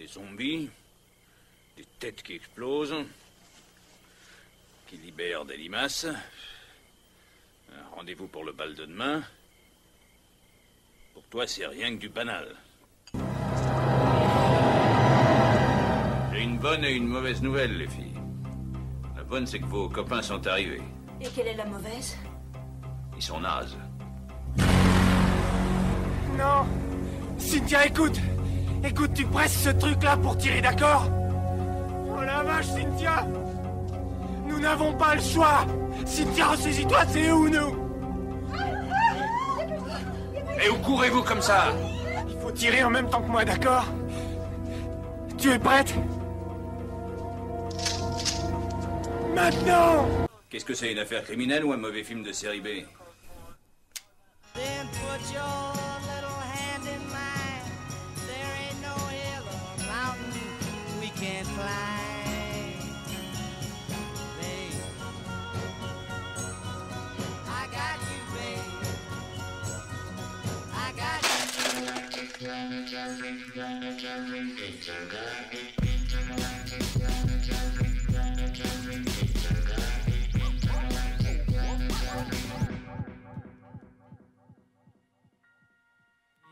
zombies, des têtes qui explosent, qui libèrent des limaces. Un rendez-vous pour le bal de demain. Pour toi, c'est rien que du banal. J'ai une bonne et une mauvaise nouvelle, les filles. La bonne, c'est que vos copains sont arrivés. Et quelle est la mauvaise? Ils sont nazes. Non! Cynthia, écoute! Écoute, tu presses ce truc-là pour tirer, d'accord? Oh la vache, Cynthia! Nous n'avons pas le choix! Cynthia, ressaisis-toi, c'est eux ou nous! Et où courez-vous comme ça? Il faut tirer en même temps que moi, d'accord? Tu es prête? Maintenant! Qu'est-ce que c'est, une affaire criminelle ou un mauvais film de série B? Then put your little hand in mine. There ain't no hill or mountain we can't climb. Babe, I got you, babe. I got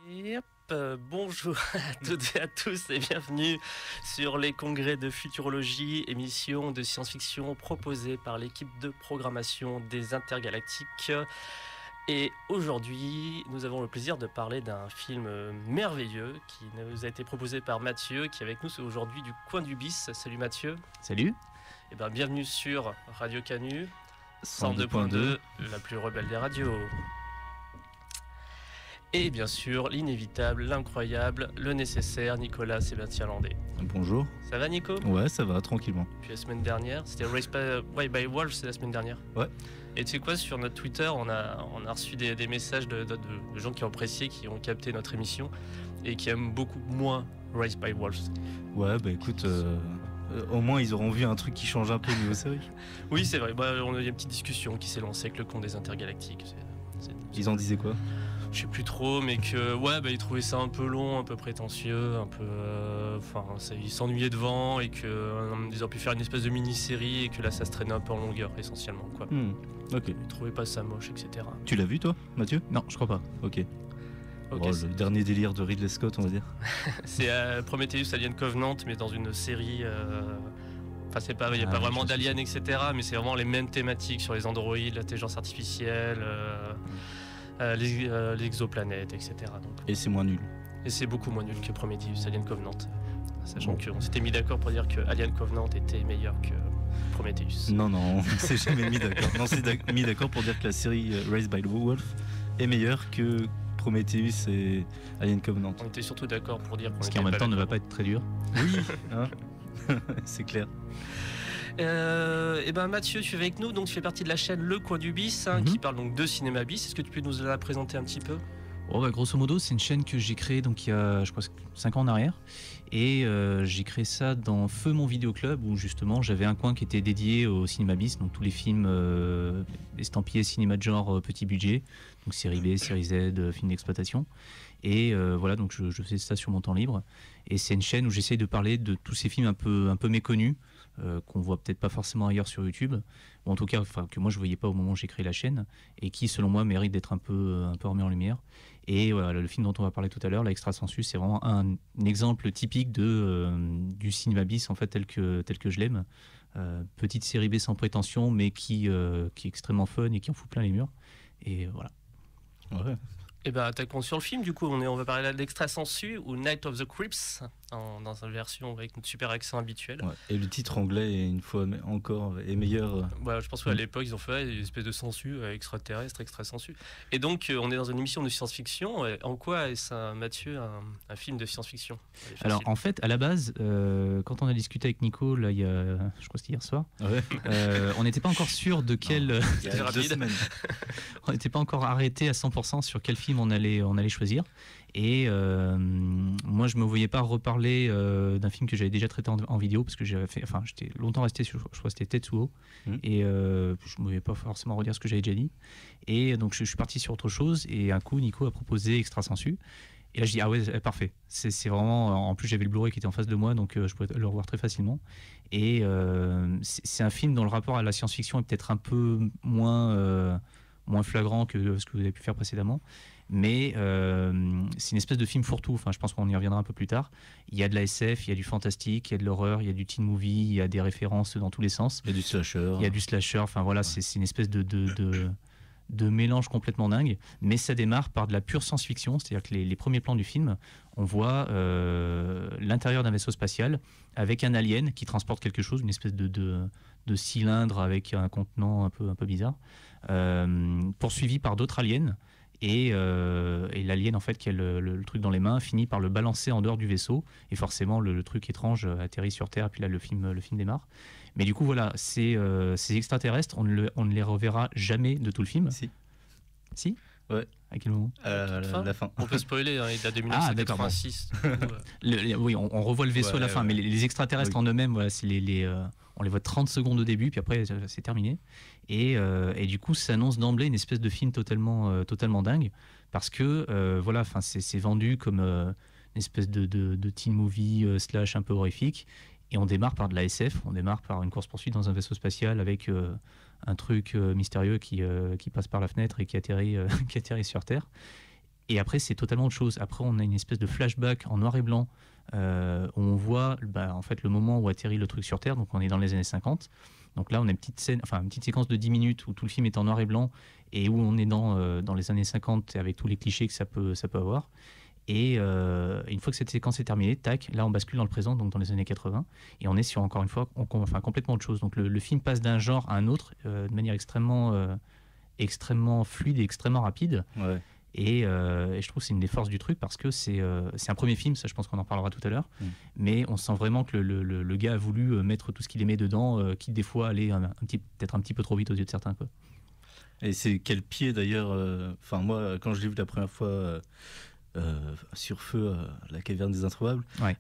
Et hop, bonjour à toutes et à tous et bienvenue sur les congrès de futurologie, émission de science-fiction proposée par l'équipe de programmation des Intergalactiques. Et aujourd'hui, nous avons le plaisir de parler d'un film merveilleux qui nous a été proposé par Mathieu, qui est avec nous aujourd'hui du Coin du Bis. Salut Mathieu. Salut. Et bien, bienvenue sur Radio Canu 102.2, la plus rebelle des radios. Et bien sûr, l'inévitable, l'incroyable, le nécessaire, Nicolas Sébastien Landais. Bonjour. Ça va Nico? Ouais, ça va, tranquillement. Puis la semaine dernière, c'était Race by Wolves, c'est la semaine dernière. Ouais. Et tu sais quoi, sur notre Twitter, on a reçu des messages de gens qui ont apprécié, qui ont capté notre émission et qui aiment beaucoup moins Race by Wolves. Ouais, bah écoute, au moins ils auront vu un truc qui change un peu au niveau série. Oui, c'est vrai, on a eu une petite discussion qui s'est lancée avec le compte des Intergalactiques. Ils en disaient quoi? Je sais plus trop, mais que ils trouvaient ça un peu long, un peu prétentieux, un peu, ils s'ennuyaient devant et qu'ils auraient pu faire une espèce de mini-série et que là ça se traînait un peu en longueur essentiellement quoi. Ok. Ils trouvaient pas ça moche, etc. Tu l'as vu toi, Mathieu? Non, je crois pas. Ok. Ok, le dernier délire de Ridley Scott, on va dire. C'est Prometheus Alien Covenant, mais dans une série. Il n'y a pas vraiment d'aliens, etc. Mais c'est vraiment les mêmes thématiques sur les androïdes, l'intelligence artificielle. Les exoplanètes, etc. Donc, et c'est moins nul. Et c'est beaucoup moins nul que Prometheus, Alien Covenant. Sachant qu'on s'était mis d'accord pour dire que Alien Covenant était meilleur que Prometheus. Non, on s'est jamais mis d'accord. On s'est mis d'accord pour dire que la série Raised by the Wolf est meilleure que Prometheus et Alien Covenant. On était surtout d'accord pour dire qu'on ce qui en même temps ne va pas être très dur. Oui, hein. C'est clair. Et ben Mathieu, tu es avec nous, donc tu fais partie de la chaîne Le Coin du Bis, qui parle donc de cinéma bis. Est-ce que tu peux nous la présenter un petit peu? Grosso modo, c'est une chaîne que j'ai créée donc il y a, je crois, 5 ans en arrière. Et j'ai créé ça dans Feu mon vidéo club où justement j'avais un coin qui était dédié au cinéma bis, donc tous les films estampillés cinéma de genre petit budget, donc série B, série Z, films d'exploitation. Et voilà, donc je fais ça sur mon temps libre. Et c'est une chaîne où j'essaye de parler de tous ces films un peu méconnus, qu'on voit peut-être pas forcément ailleurs sur YouTube, ou en tout cas que moi je voyais pas au moment où j'ai créé la chaîne, et qui selon moi méritent d'être un peu remis en lumière. Et voilà, le film dont on va parler tout à l'heure, L'Extra Sensu, c'est vraiment un exemple typique du cinéma bis en fait tel que je l'aime. Petite série B sans prétention, mais qui est extrêmement fun et qui en fout plein les murs. Et voilà. Ouais. Et ben attaquons sur le film, du coup on va parler d'Extra Sensu ou Night of the Crips dans une version avec notre super accent habituel. Ouais. Et le titre anglais est une fois encore est meilleur. Je pense qu'à l'époque ils ont fait une espèce de sensu extraterrestre, Extra Sensu. Et donc on est dans une émission de science-fiction. En quoi est-ce, Mathieu, un film de science-fiction? Alors en fait à la base, quand on a discuté avec Nico là, je crois que c'était hier soir, on n'était pas encore sûr de quel. Il y a 2 semaines. On n'était pas encore arrêté à 100% sur quel film on allait choisir. Et moi, je me voyais pas reparler d'un film que j'avais déjà traité en vidéo parce que j'étais longtemps resté sur, je crois que c'était Tetsuo, et je me voyais pas forcément redire ce que j'avais déjà dit. Et donc, je suis parti sur autre chose. Et un coup, Nico a proposé Extra Sensu. Et là, je dis, ah ouais, parfait. C'est vraiment. En plus, j'avais le Blu-ray qui était en face de moi, donc je pouvais le revoir très facilement. Et c'est un film dont le rapport à la science-fiction est peut-être un peu moins flagrant que ce que vous avez pu faire précédemment. Mais c'est une espèce de film fourre-tout. Enfin, je pense qu'on y reviendra un peu plus tard. Il y a de la SF, il y a du fantastique, il y a de l'horreur, il y a du teen movie, il y a des références dans tous les sens. Il y a du slasher. Il y a du slasher. Enfin voilà, c'est une espèce de mélange complètement dingue. Mais ça démarre par de la pure science-fiction. C'est-à-dire que les premiers plans du film, on voit l'intérieur d'un vaisseau spatial avec un alien qui transporte quelque chose, une espèce de cylindre avec un contenant un peu bizarre, poursuivi par d'autres aliens. Et l'alien en fait qui a le truc dans les mains finit par le balancer en dehors du vaisseau et forcément le truc étrange atterrit sur Terre et puis là le film démarre. Mais du coup voilà, ces extraterrestres on ne les reverra jamais de tout le film. Si Ouais. À quel moment? La fin. On peut spoiler, hein, il date de 1986. Oui, on revoit le vaisseau à la fin, mais les extraterrestres en eux-mêmes, voilà, c'est on les voit 30 secondes au début, puis après c'est terminé. Et du coup, ça annonce d'emblée une espèce de film totalement dingue, parce que voilà, c'est vendu comme une espèce de teen movie slash un peu horrifique. Et on démarre par de la SF, on démarre par une course-poursuite dans un vaisseau spatial avec un truc mystérieux qui passe par la fenêtre et qui atterrit sur Terre. Et après, c'est totalement autre chose. Après, on a une espèce de flashback en noir et blanc où on voit en fait, le moment où atterrit le truc sur Terre. Donc, on est dans les années 50. Donc là, on a une petite séquence de 10 minutes où tout le film est en noir et blanc et où on est dans les années 50 avec tous les clichés que ça peut avoir. Et une fois que cette séquence est terminée, tac, là on bascule dans le présent, donc dans les années 80, et on est sur encore une fois complètement autre chose. Donc le film passe d'un genre à un autre de manière extrêmement fluide et extrêmement rapide. Ouais. Et je trouve que c'est une des forces du truc parce que c'est un premier film, ça je pense qu'on en parlera tout à l'heure, mais on sent vraiment que le gars a voulu mettre tout ce qu'il aimait dedans, quitte des fois à aller peut-être un petit peu trop vite aux yeux de certains, quoi. Et c'est quel pied d'ailleurs, moi quand je l'ai vu la première fois sur feu, la caverne des introuvables, Ouais.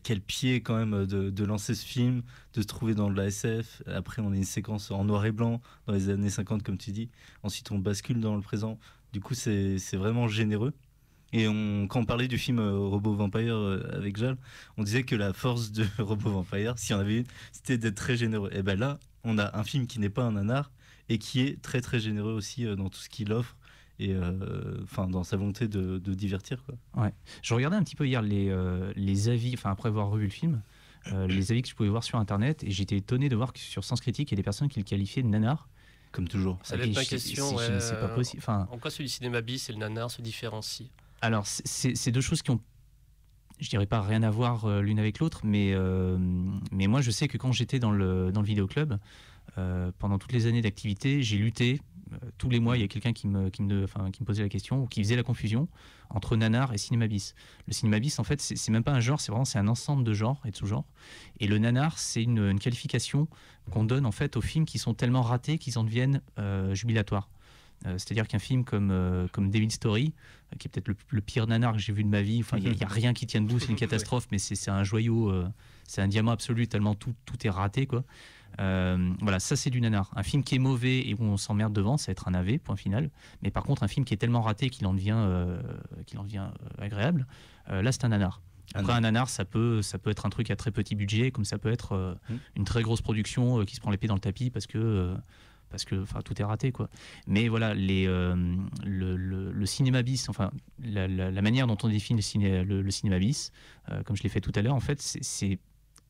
quel pied quand même de lancer ce film, de se trouver dans de la SF. Après on a une séquence en noir et blanc dans les années 50 comme tu dis, ensuite on bascule dans le présent. Du coup c'est vraiment généreux. Et quand on parlait du film Robot Vampire avec Jal, on disait que la force de Robot Vampire, s'il y en avait une, c'était d'être très généreux. Et ben là on a un film qui n'est pas un nanar et qui est très très généreux aussi dans tout ce qu'il offre. Et dans sa volonté de divertir, quoi. Ouais. Je regardais un petit peu hier les avis, après avoir revu le film, les avis que je pouvais voir sur internet, et j'étais étonné de voir que sur Sens Critique, il y a des personnes qui le qualifiaient de nanar. Comme toujours. Ça va être ma question. C'est pas possible. En quoi celui du cinéma bis et le nanar se différencient? Alors, c'est deux choses qui ont, je dirais pas rien à voir l'une avec l'autre, mais moi je sais que quand j'étais dans le vidéoclub, pendant toutes les années d'activité, j'ai lutté. Tous les mois, il y a quelqu'un qui me posait la question ou qui faisait la confusion entre nanar et cinéma bis. Le cinéma bis, en fait, c'est même pas un genre, c'est un ensemble de genres et de sous-genres. Et le nanar, c'est une qualification qu'on donne en fait aux films qui sont tellement ratés qu'ils en deviennent jubilatoires. C'est-à-dire qu'un film comme Devil's Story, qui est peut-être le pire nanar que j'ai vu de ma vie, il n'y a rien qui tient debout, c'est une catastrophe, mais c'est un joyau, c'est un diamant absolu, tellement tout est raté, quoi. Voilà, ça c'est du nanar. Un film qui est mauvais et où on s'emmerde devant, ça va être un AV, point final. Mais par contre, un film qui est tellement raté qu'il en devient agréable, là c'est un nanar. Après, un nanar, ça peut être un truc à très petit budget, comme ça peut être une très grosse production qui se prend l'épée dans le tapis parce que tout est raté, quoi. Mais voilà, le cinéma bis, la manière dont on définit le cinéma bis, comme je l'ai fait tout à l'heure, en fait, c'est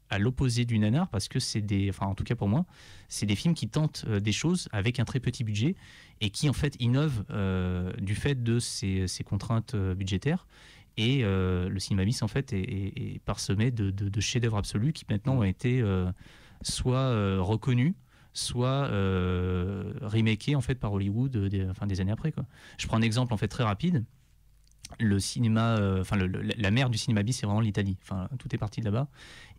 à l'opposé du nanar, parce que en tout cas pour moi, c'est des films qui tentent des choses avec un très petit budget et qui en fait innovent du fait de ces contraintes budgétaires. Et le cinéma bis en fait est parsemé de chefs-d'œuvre absolus qui maintenant ont été soit reconnus, soit remakés en fait par Hollywood des années après, quoi. Je prends un exemple en fait très rapide. Le cinéma, la mère du cinéma bis, c'est vraiment l'Italie. Tout est parti de là-bas.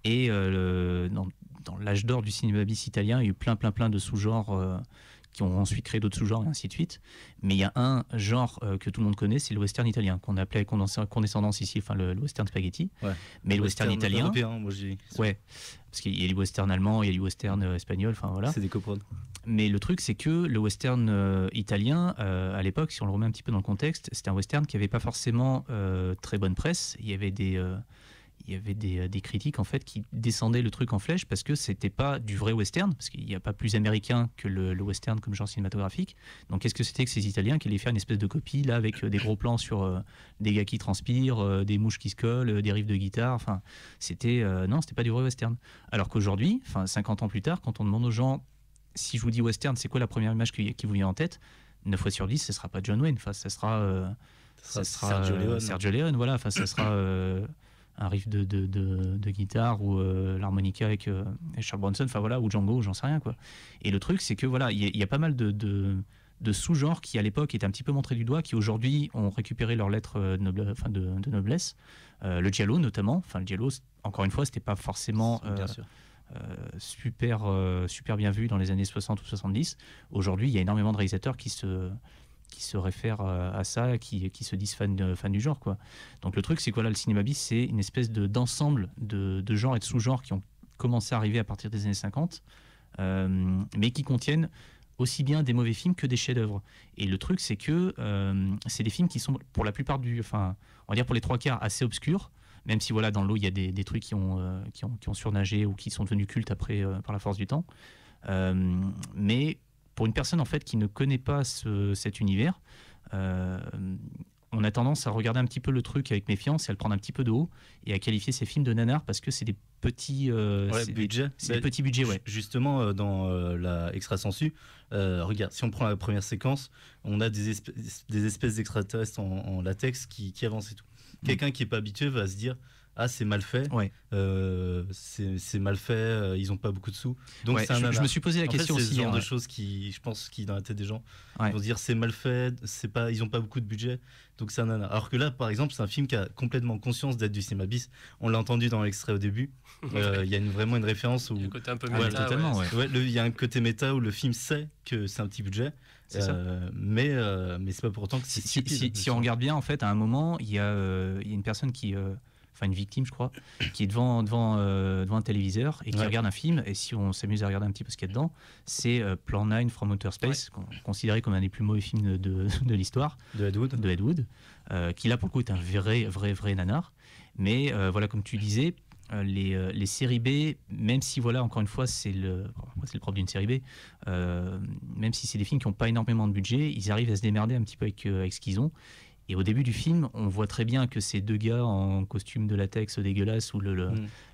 Et dans l'âge d'or du cinéma bis italien, il y a eu plein de sous-genres qui ont ensuite créé d'autres sous-genres et ainsi de suite. Mais il y a un genre que tout le monde connaît, c'est le western italien, qu'on appelait avec condescendance ici, enfin le western spaghetti. Ouais. Mais le western italien, européen, moi j'ai. ouais, parce qu'il y a du western allemand, il y a du western espagnol, enfin voilà. C'est des coprods. Mais le truc, c'est que le western italien, à l'époque, si on le remet un petit peu dans le contexte, c'était un western qui n'avait pas forcément très bonne presse. Il y avait des critiques en fait qui descendaient le truc en flèche parce que c'était pas du vrai western, parce qu'il n'y a pas plus américain que le western comme genre cinématographique. Donc qu'est-ce que c'était que ces Italiens qui allaient faire une espèce de copie là avec des gros plans sur des gars qui transpirent, des mouches qui se collent, des riffs de guitare. Enfin, c'était pas du vrai western. Alors qu'aujourd'hui, 50 ans plus tard, quand on demande aux gens si je vous dis western, c'est quoi la première image qui vous vient en tête, 9 fois sur 10, ce sera pas John Wayne. Enfin, ça sera Sergio Leone. Voilà. Enfin, ça sera un riff de guitare ou l'harmonica avec Charles Bronson, enfin voilà, ou Django, j'en sais rien quoi. Et le truc, c'est que voilà, il y a pas mal de sous-genres qui à l'époque étaient un petit peu montrés du doigt, qui aujourd'hui ont récupéré leur lettre de noblesse. Le giallo notamment. Enfin, le giallo, encore une fois, c'était pas forcément Bien sûr. super bien vu dans les années 60 ou 70. Aujourd'hui, il y a énormément de réalisateurs qui se réfèrent à ça, qui se disent fans du genre, quoi. Donc le truc, c'est que voilà, le cinéma bis, c'est une espèce d'ensemble de genres et de sous-genres qui ont commencé à arriver à partir des années 50, mais qui contiennent aussi bien des mauvais films que des chefs-d'œuvre. Et le truc, c'est que c'est des films qui sont, pour la plupart on va dire pour les 3/4, assez obscurs, même si voilà, dans l'eau, il y a des trucs qui ont surnagé ou qui sont devenus cultes après par la force du temps. Mais pour une personne en fait qui ne connaît pas cet univers, on a tendance à regarder un petit peu le truc avec méfiance et à le prendre un petit peu de haut et à qualifier ces films de nanars parce que c'est des petits budgets. Des petits budgets, ouais. Justement, dans la extra sensu, regarde, si on prend la première séquence, on a des espèces d'extraterrestres en latex qui avancent et tout. Quelqu'un qui n'est pas habitué va se dire ah, c'est mal fait, ouais. c'est mal fait, ils n'ont pas beaucoup de sous. Donc ouais, je me suis posé la question aussi. C'est ce genre de choses qui, je pense, qui dans la tête des gens, ouais. Ils vont se dire c'est mal fait, ils n'ont pas beaucoup de budget, donc c'est un nanar. Alors que là, par exemple, c'est un film qui a complètement conscience d'être du cinéma bis. On l'a entendu dans l'extrait au début. Il y a vraiment une référence où il y a un côté un peu méta, totalement, ouais. Ouais, il y a un côté méta où le film sait que c'est un petit budget. Mais c'est pas pour autant que c'est stupide. Si on regarde bien, en fait, à un moment, il y a une personne qui, enfin une victime, je crois, qui est devant un téléviseur et qui regarde un film. Et si on s'amuse à regarder un petit peu ce qu'il y a dedans, c'est Plan 9 from Outer Space, considéré comme un des plus mauvais films de l'histoire de Ed Wood, qui là pour le coup est un vrai nanar. Mais voilà, comme tu disais, les séries B, même si voilà, encore une fois, c'est le propre d'une série B, même si c'est des films qui n'ont pas énormément de budget, ils arrivent à se démerder un petit peu avec ce qu'ils ont. Et au début du film, on voit très bien que ces deux gars en costume de latex dégueulasse où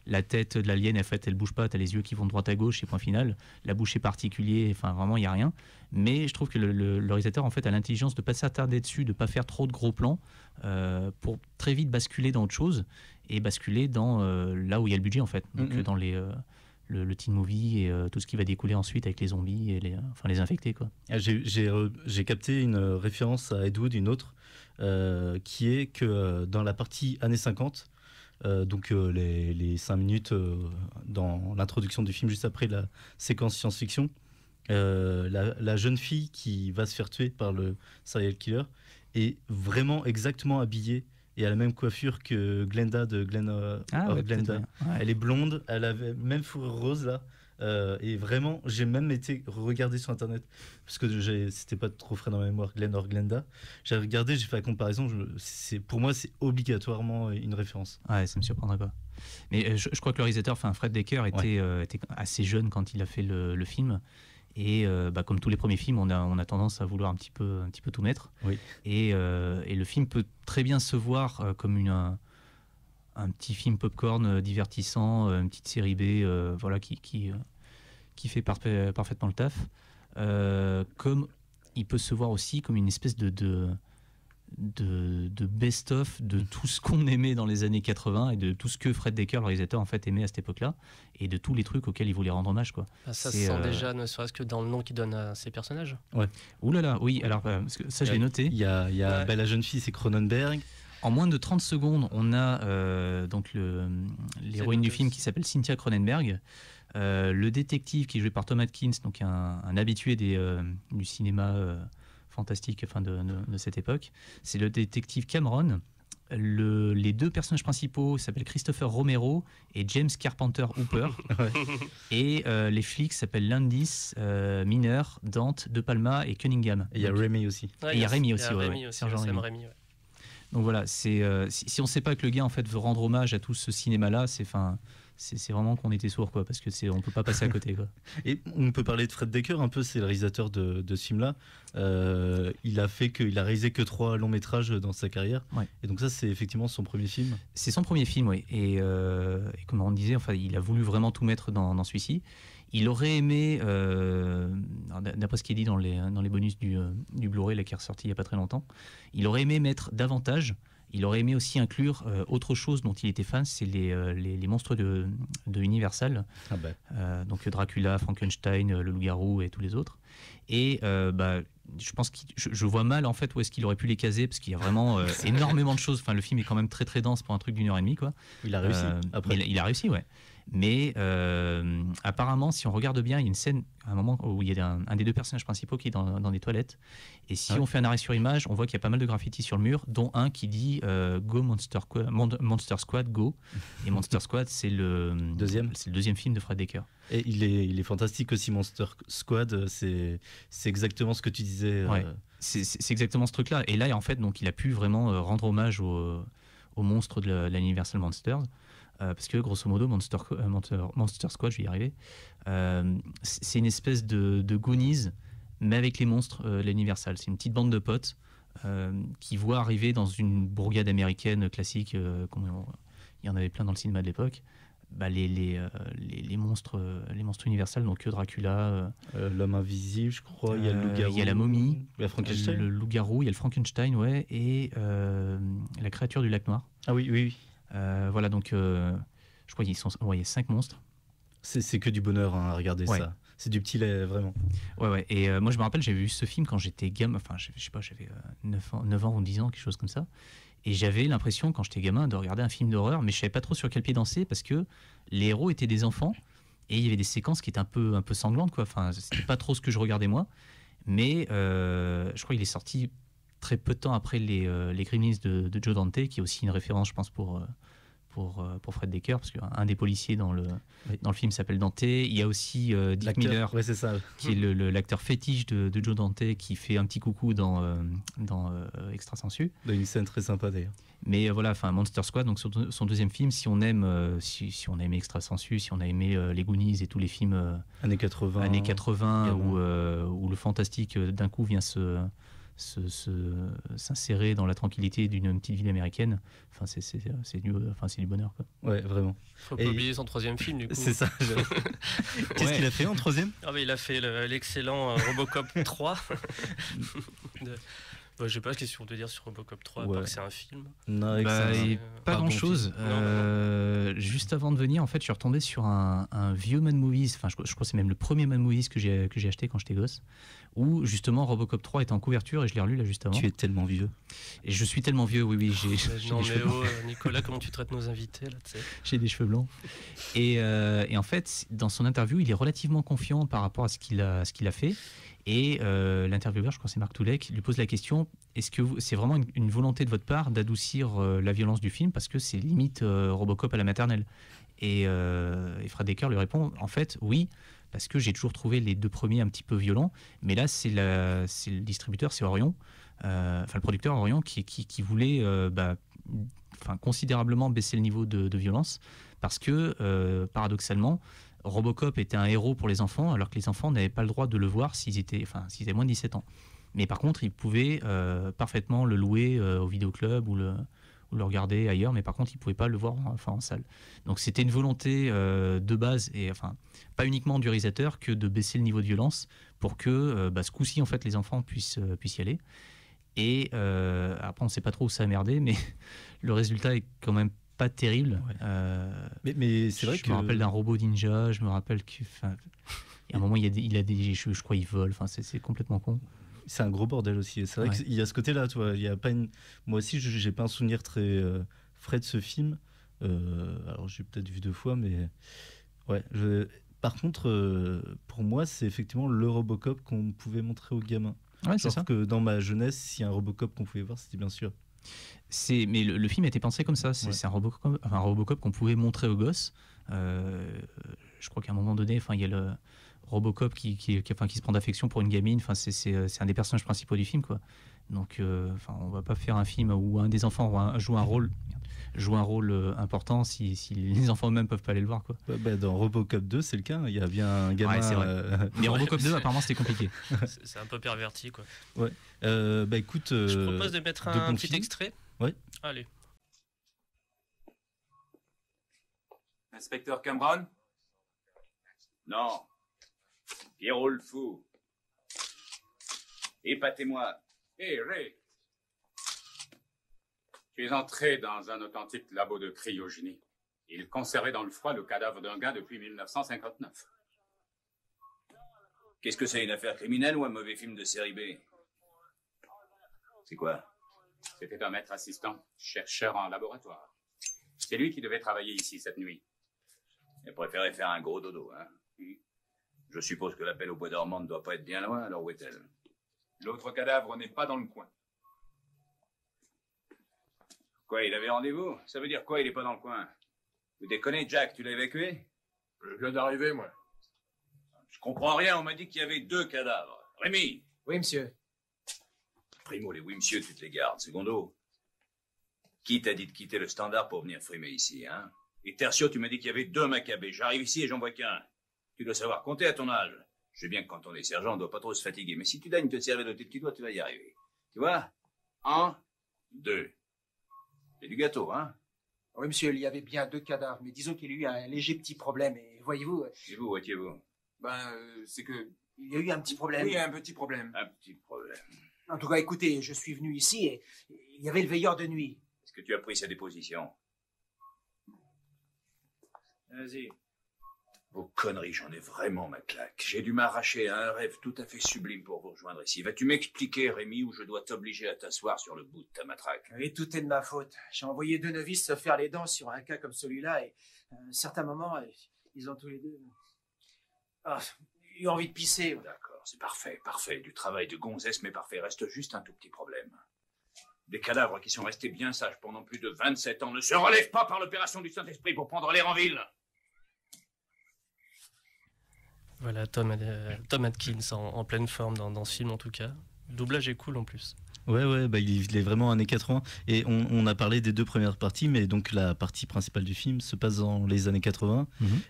la tête de l'alien, en fait, elle bouge pas, t'as les yeux qui vont de droite à gauche et point final. La bouche est particulière, enfin vraiment, il n'y a rien. Mais je trouve que le réalisateur, en fait, a l'intelligence de ne pas s'attarder dessus, de ne pas faire trop de gros plans pour très vite basculer dans autre chose et basculer dans là où il y a le budget, en fait. Donc dans le teen movie et tout ce qui va découler ensuite avec les zombies et les infectés, quoi. J'ai capté une référence à Ed Wood, une autre, qui est que dans la partie années 50, donc les 5 minutes dans l'introduction du film juste après la séquence science-fiction, la jeune fille qui va se faire tuer par le serial killer est vraiment exactement habillée et a la même coiffure que Glenda de Glenda. Ouais. Elle est blonde, elle avait même fourrure rose là. Et vraiment, j'ai même été regarder sur internet parce que c'était pas trop frais dans ma mémoire, Glenn or Glenda. J'ai regardé, j'ai fait la comparaison. Pour moi, c'est obligatoirement une référence. Ouais, ça me surprendrait pas. Mais je crois que le réalisateur, Fred Decker, était assez jeune quand il a fait le film. Et comme tous les premiers films, on a tendance à vouloir un petit peu tout mettre. Oui. Et le film peut très bien se voir comme un petit film popcorn divertissant, une petite série B, voilà, qui fait parfaitement le taf. Comme il peut se voir aussi comme une espèce de best-of de tout ce qu'on aimait dans les années 80 et de tout ce que Fred Decker, le réalisateur, en fait, aimait à cette époque-là et de tous les trucs auxquels il voulait rendre hommage, quoi. Ça se sent déjà, ne serait-ce que dans le nom qu'il donne à ses personnages. Ouais. Ouh là là, oui, alors parce que ça je l'ai noté. Il y a la jeune fille, c'est Cronenberg. En moins de 30 secondes, on a donc l'héroïne du film qui s'appelle Cynthia Cronenberg, Le détective qui est joué par Tom Atkins, donc un habitué du cinéma fantastique de cette époque, c'est le détective Cameron. Les deux personnages principaux s'appellent Christopher Romero et James Carpenter Hooper. Ouais. Et les flics s'appellent Landis, Miner, Dante, De Palma et Cunningham. Et il y a Donc, Rémi aussi. Et il y a Rémi aussi, Rémi ouais. aussi, Sergent Sam Rémi. Rémi, ouais. Donc voilà, si on ne sait pas que le gars en fait veut rendre hommage à tout ce cinéma-là, c'est vraiment qu'on était sourd, quoi, parce que on peut pas passer à côté, quoi. Et on peut parler de Fred Dekker un peu, c'est le réalisateur de ce film-là. Il a réalisé que 3 longs métrages dans sa carrière. Ouais. Et donc ça, c'est effectivement son premier film. C'est son premier film, oui. Et comme on disait, enfin, il a voulu vraiment tout mettre dans celui-ci. Il aurait aimé, d'après ce qui est dit dans les bonus du Blu-ray là, qui est ressorti il n'y a pas très longtemps, il aurait aimé mettre davantage. Il aurait aimé aussi inclure autre chose dont il était fan, c'est les monstres de Universal. Ah bah. Donc Dracula, Frankenstein, le loup-garou et tous les autres. Et je pense je vois mal en fait où est-ce qu'il aurait pu les caser, parce qu'il y a vraiment énormément de choses. Enfin, le film est quand même très très dense pour un truc d'1h30, quoi. Il a réussi. Après. Il a réussi, ouais. Mais apparemment, si on regarde bien, il y a une scène à un moment où il y a un des deux personnages principaux qui est dans des toilettes. Et si on fait un arrêt sur image, on voit qu'il y a pas mal de graffitis sur le mur, dont un qui dit Go Monster Squad, go. Et Monster Squad, c'est le deuxième film de Fred Dekker. Et il est fantastique aussi, Monster Squad. C'est exactement ce que tu disais. Ouais. C'est exactement ce truc-là. Et là, en fait, donc, il a pu vraiment rendre hommage aux monstres de l'Universal Monsters. Parce que grosso modo, Monster Squad, je vais y arriver, c'est une espèce de Goonies, mais avec les monstres de l'Universal. C'est une petite bande de potes qui voient arriver dans une bourgade américaine classique, il y en avait plein dans le cinéma de l'époque, les monstres Universal, donc Dracula, l'homme invisible, je crois, il y a le loup-garou. Il y a la momie, il y a Frankenstein. le loup-garou, il y a le Frankenstein, ouais, et la créature du lac noir. Ah oui. Voilà, donc je crois qu'il y a 5 monstres. C'est que du bonheur à regarder Ouais. ça. C'est du petit lait, vraiment. Ouais. Et moi, je me rappelle, j'avais vu ce film quand j'étais gamin. Enfin, je sais pas, j'avais 9 ans ou 10 ans, quelque chose comme ça. Et j'avais l'impression, quand j'étais gamin, de regarder un film d'horreur, mais je savais pas trop sur quel pied danser, parce que les héros étaient des enfants et il y avait des séquences qui étaient un peu sanglantes, quoi. Enfin, c'était pas trop ce que je regardais moi. Mais je crois qu'il est sorti très peu de temps après les Gremlins de Joe Dante, qui est aussi une référence, je pense, pour Fred Dekker, parce qu'un des policiers dans le film s'appelle Dante. Il y a aussi Dick Miller, ouais, c'est ça. qui est l'acteur fétiche de Joe Dante, qui fait un petit coucou dans Extra Sensu. Dans une scène très sympa d'ailleurs. Mais voilà, enfin Monster Squad, donc son deuxième film, si on aime Extra Sensu, si on a aimé les Goonies et tous les films années 80 où le fantastique d'un coup vient s'insérer dans la tranquillité d'une petite ville américaine. Enfin, c'est du bonheur, quoi. Ouais, vraiment. Faut pas oublier son 3e film, du coup. C'est ça. Qu'est-ce qu'il a fait en 3e? Ah, mais il a fait l'excellent Robocop 3. Je sais pas ce qu'on peut dire sur Robocop 3, à part que c'est un film. Non, pas grand-chose. Juste avant de venir, en fait, je suis retombé sur un vieux Mad Movies. Enfin, je crois que c'est même le premier Mad Movies que j'ai acheté quand j'étais gosse, où justement Robocop 3 était en couverture, et je l'ai relu là juste avant. Tu es tellement vieux. Et je suis tellement vieux, oui. Non, mais Nicolas, comment tu traites nos invités là, tu sais. J'ai des cheveux blancs. Et en fait, dans son interview, il est relativement confiant par rapport à ce qu'il a fait. Et l'intervieweur, je crois que c'est Marc Toulek, lui pose la question: est-ce que c'est vraiment une volonté de votre part d'adoucir la violence du film, parce que c'est limite Robocop à la maternelle? Et Fred Dekker lui répond: en fait, oui, parce que j'ai toujours trouvé les 2 premiers un petit peu violents, mais là c'est le distributeur, c'est Orion, le producteur Orion qui voulait considérablement baisser le niveau de violence, parce que paradoxalement, Robocop était un héros pour les enfants, alors que les enfants n'avaient pas le droit de le voir s'ils avaient moins de 17 ans. Mais par contre, ils pouvaient parfaitement le louer au vidéoclub ou le regarder ailleurs, mais par contre, ils ne pouvaient pas le voir en salle. Donc c'était une volonté de base, et pas uniquement du réalisateur, que de baisser le niveau de violence pour que ce coup-ci, en fait, les enfants puissent y aller. Et après, on ne sait pas trop où ça a merdé, mais le résultat est quand même pas terrible. Ouais. Mais c'est vrai que... Je me rappelle d'un robot ninja, je me rappelle qu'à un moment, il a des cheveux, je crois, il vole, c'est complètement con. C'est un gros bordel aussi. C'est vrai qu'il y a ce côté-là, toi. Il y a pas Moi aussi, j'ai pas un souvenir très frais de ce film. Alors, j'ai peut-être vu 2 fois, mais ouais. par contre, pour moi, c'est effectivement le Robocop qu'on pouvait montrer aux gamins. Ouais, c'est Genre ça. que dans ma jeunesse, s'il y a un Robocop qu'on pouvait voir, c'était bien sûr. Mais le film a été pensé comme ça. C'est Ouais. c'est un Robocop qu'on pouvait montrer aux gosses. Je crois qu'à un moment donné, il y a le Robocop qui se prend d'affection pour une gamine. C'est un des personnages principaux du film, quoi. Donc, on va pas faire un film où un des enfants joue un rôle important si les enfants eux-mêmes peuvent pas aller le voir, quoi. Dans Robocop 2, c'est le cas. Il y a bien un gamin. Ouais, c'est vrai. Mais Robocop 2, apparemment, c'était compliqué. C'est un peu perverti, quoi. Écoute, Je propose de mettre de un bons petit films. extrait. Ouais. Allez. Inspecteur Cameron? Non. Pierrot le fou. Épatez-moi. Hé, Ray! Tu es entré dans un authentique labo de cryogénie. Il conservait dans le froid le cadavre d'un gars depuis 1959. Qu'est-ce que c'est, une affaire criminelle ou un mauvais film de série B? C'est quoi? C'était un maître assistant, chercheur en laboratoire. C'est lui qui devait travailler ici cette nuit. Il préférait faire un gros dodo, hein? Je suppose que l'appel au bois dormant ne doit pas être bien loin, alors où est-elle? L'autre cadavre n'est pas dans le coin. Quoi, il avait rendez-vous? Ça veut dire quoi, il est pas dans le coin? Vous déconnez, Jack, tu l'as évacué? Je viens d'arriver, moi. Je comprends rien, on m'a dit qu'il y avait 2 cadavres. Rémi! Oui, monsieur. Primo, les oui, monsieur, tu te les gardes. Secondo, qui t'a dit de quitter le Standard pour venir frimer ici, hein? Et Tertio, tu m'as dit qu'il y avait 2 Maccabées. J'arrive ici et j'en vois qu'un. Tu dois savoir compter à ton âge. Je sais bien que quand on est sergent, on doit pas trop se fatiguer. Mais si tu daignes te servir de tes petits doigts, tu vas y arriver. Tu vois? 1, 2. C'est du gâteau, hein? Oui, monsieur, il y avait bien 2 cadavres, mais disons qu'il y a eu un léger petit problème. Et voyez-vous, Et vous, où étiez-vous? C'est que... il y a eu un petit problème. Oui, un petit problème. Un petit problème. En tout cas, écoutez, je suis venu ici et il y avait le veilleur de nuit. Est-ce que tu as pris sa déposition? Vas-y. Vos conneries, j'en ai vraiment ma claque. J'ai dû m'arracher à un rêve tout à fait sublime pour vous rejoindre ici. Vas-tu m'expliquer, Rémi, où je dois t'obliger à t'asseoir sur le bout de ta matraque? Et tout est de ma faute. J'ai envoyé 2 novices se faire les dents sur un cas comme celui-là et à un certain moment, ils ont tous les deux eu envie de pisser. D'accord, c'est parfait, parfait. Du travail de gonzesse, mais parfait. Reste juste un tout petit problème. Des cadavres qui sont restés bien sages pendant plus de 27 ans ne se relèvent pas par l'opération du Saint-Esprit pour prendre l'air en ville. Voilà, Tom Atkins en pleine forme dans ce film, en tout cas. Le doublage est cool en plus. Ouais, il est vraiment années 80. Et on a parlé des 2 premières parties, mais donc la partie principale du film se passe dans les années 80.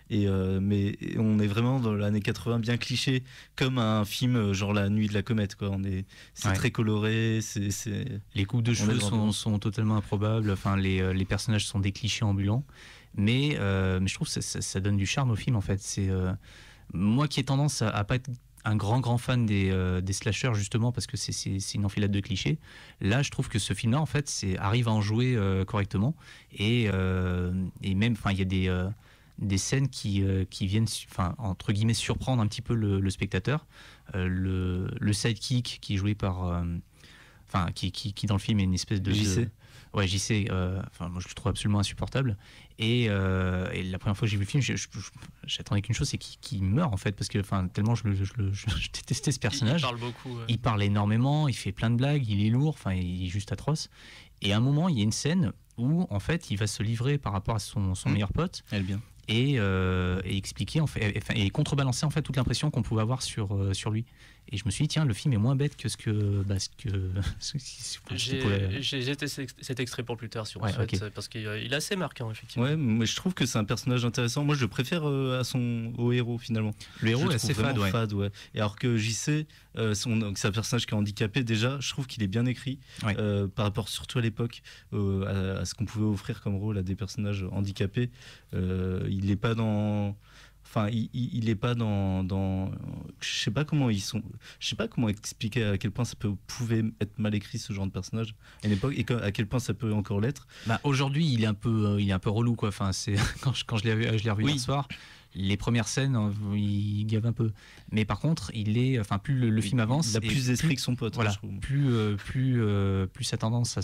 Mais on est vraiment dans l'année 80 bien cliché, comme un film genre La Nuit de la Comète, quoi. C'est très coloré. Les coupes de cheveux sont totalement improbables. Les personnages sont des clichés ambulants. Mais je trouve que ça donne du charme au film, en fait. Moi qui ai tendance à pas être un grand fan des slashers, justement parce que c'est une enfilade de clichés. Là, je trouve que ce film-là, en fait, arrive à en jouer correctement et même, il y a des scènes qui viennent, entre guillemets, surprendre un petit peu le spectateur. Le sidekick qui est joué par, qui dans le film est une espèce de JC. Ouais, JC. Moi, je le trouve absolument insupportable. Et la première fois que j'ai vu le film, j'attendais qu'une chose, c'est qu'il meure, en fait, parce que tellement je détestais ce personnage. Il parle beaucoup. Il parle énormément, il fait plein de blagues, il est lourd, il est juste atroce. Et à un moment, il y a une scène où, en fait, il va se livrer par rapport à son meilleur pote. Elle bien. Et expliquer, en fait, et contrebalancer, en fait, toute l'impression qu'on pouvait avoir sur lui. Et je me suis dit, tiens, le film est moins bête que J'ai testé cet extrait pour plus tard, si on souhaite, okay. parce qu'il est assez marquant, effectivement. Ouais, mais je trouve que c'est un personnage intéressant. Moi, je le préfère au héros, finalement. Le héros je est assez fade, ouais. Et alors que JC, c'est un personnage qui est handicapé, déjà, je trouve qu'il est bien écrit, par rapport surtout à l'époque, à ce qu'on pouvait offrir comme rôle à des personnages handicapés. Il n'est pas dans... il est pas dans je sais pas comment expliquer à quel point pouvait être mal écrit, ce genre de personnage à une époque, et à quel point ça peut encore l'être. Aujourd'hui, il est un peu relou, quoi. Quand je l'ai revu hier soir, les premières scènes, il gave un peu. Mais par contre, plus le film avance, il a plus d'esprit que son pote. Voilà, je trouve. plus ça a tendance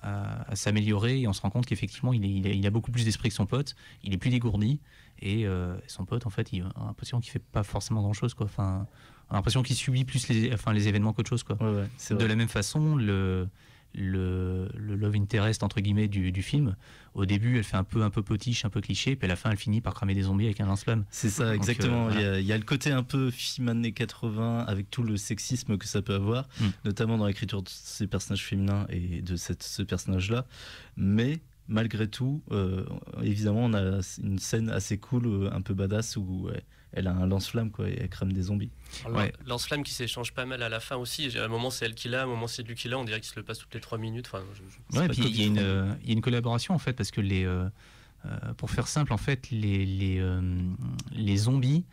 à s'améliorer, et on se rend compte qu'effectivement il a beaucoup plus d'esprit que son pote, il est plus dégourdi, Et son pote, en fait, il a l'impression qu'il fait pas forcément grand-chose, quoi. Enfin, on a l'impression qu'il subit plus les événements qu'autre chose, quoi. Ouais, c'est De vrai. la même façon, le love interest entre guillemets du film, au début elle fait un peu potiche, un peu cliché, puis à la fin elle finit par cramer des zombies avec un lance-flamme. C'est ça, Donc, exactement. voilà. Il y a le côté un peu film années 80 avec tout le sexisme que ça peut avoir, notamment dans l'écriture de ces personnages féminins et de ce personnage-là. Mais malgré tout, évidemment, on a une scène assez cool, un peu badass, où elle a un lance-flamme, quoi, et elle crame des zombies. Ouais. Lance-flamme qui s'échange pas mal à la fin aussi. À un moment c'est elle qui l'a, à un moment c'est lui qui l'a. On dirait qu'il se le passe toutes les 3 minutes. Enfin, Ouais, pas puis comme il y a du il y a une collaboration en fait, parce que pour faire simple, en fait, les zombies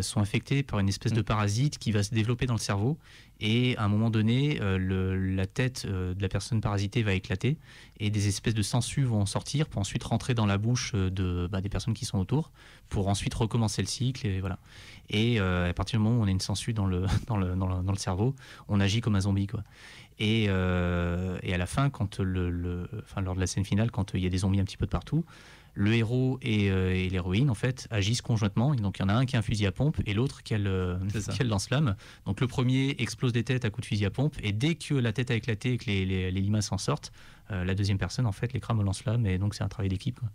sont infectés par une espèce de parasite qui va se développer dans le cerveau, et à un moment donné, la tête de la personne parasitée va éclater, et des espèces de sangsues vont en sortir pour ensuite rentrer dans la bouche des personnes qui sont autour, pour ensuite recommencer le cycle, et voilà. Et à partir du moment où on a une sangsue dans le cerveau, on agit comme un zombie, quoi. Et à la fin, lors de la scène finale, quand il y a des zombies un petit peu de partout, le héros et l'héroïne en fait agissent conjointement. Et donc il y en a un qui a un fusil à pompe et l'autre qui a le lance-flamme. Donc le premier explose des têtes à coups de fusil à pompe, et dès que la tête a éclaté et que les limaces en sortent, la deuxième personne en fait les crame au lance-flamme, et donc c'est un travail d'équipe, quoi.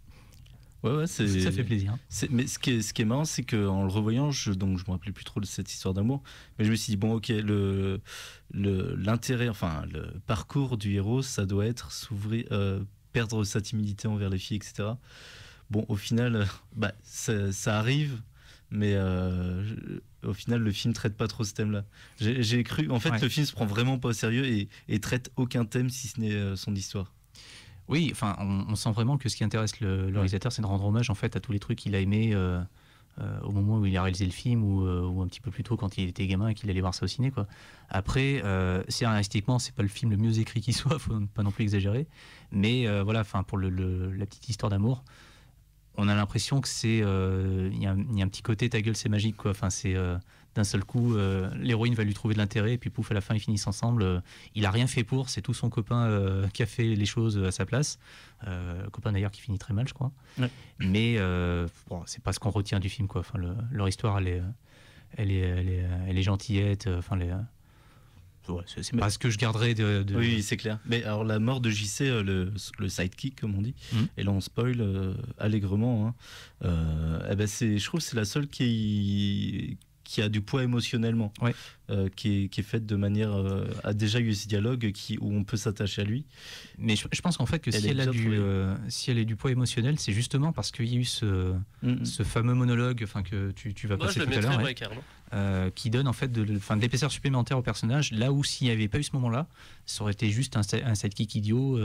Ouais, Ça fait plaisir. Mais ce qui est marrant, c'est qu'en le revoyant, je me rappelais plus trop de cette histoire d'amour, mais je me suis dit, bon, ok, l'intérêt, enfin, le parcours du héros, ça doit être perdre sa timidité envers les filles, etc. Bon, au final, ça arrive, mais au final, le film traite pas trop ce thème-là. J'ai cru, en fait, le film se prend vraiment pas au sérieux et traite aucun thème si ce n'est son histoire. Oui, enfin, on sent vraiment que ce qui intéresse le réalisateur, c'est de rendre hommage en fait à tous les trucs qu'il a aimés au moment où il a réalisé le film, ou un petit peu plus tôt quand il était gamin et qu'il allait voir ça au ciné, quoi. Après, scénaristiquement, c'est pas le film le mieux écrit qui soit, faut pas non plus exagérer. Mais voilà, enfin, pour la petite histoire d'amour, on a l'impression que il y a un petit côté ta gueule c'est magique, quoi. Enfin, c'est d'un seul coup, l'héroïne va lui trouver de l'intérêt, et puis pouf, à la fin ils finissent ensemble. Il a rien fait pour, c'est tout son copain qui a fait les choses à sa place. Copain d'ailleurs qui finit très mal, je crois. Ouais. Mais c'est pas ce qu'on retient du film, quoi. Enfin, leur histoire, elle est gentillette. Enfin, c'est pas ce que je garderais de... Oui, c'est clair. Mais alors, la mort de JC, le sidekick, comme on dit, et là on spoil allègrement, hein, je trouve que c'est la seule qui a du poids émotionnellement, qui est faite de manière a déjà eu ce dialogue où on peut s'attacher à lui. Mais je pense qu'en fait que si elle a du poids émotionnel, c'est justement parce qu'il y a eu ce fameux monologue, enfin, que tu vas passer tout à l'heure, qui donne en fait de l'épaisseur supplémentaire au personnage, là où s'il n'y avait pas eu ce moment-là, ça aurait été juste un sidekick idiot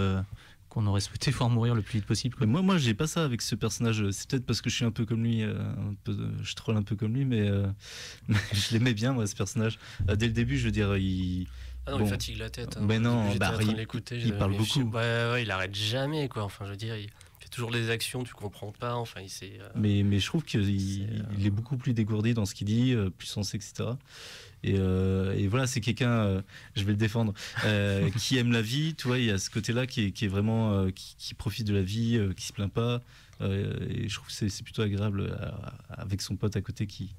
qu'on aurait souhaité voir mourir le plus vite possible, quoi. Moi j'ai pas ça avec ce personnage. C'est peut-être parce que je suis un peu comme lui, je troll un peu comme lui, mais je l'aimais bien, moi, ce personnage. Dès le début, je veux dire, il fatigue la tête, hein. Mais non, j'étais en train de l'écouter, il parle beaucoup. Ouais, il arrête jamais, quoi. Enfin, je veux dire, il fait toujours des actions, tu comprends pas. Enfin, mais je trouve qu'il est beaucoup plus dégourdi dans ce qu'il dit, plus sensé, etc. Et voilà, c'est quelqu'un, je vais le défendre, qui aime la vie. Tu vois, il y a ce côté-là qui est vraiment qui profite de la vie, qui se plaint pas. Et je trouve que c'est plutôt agréable avec son pote à côté qui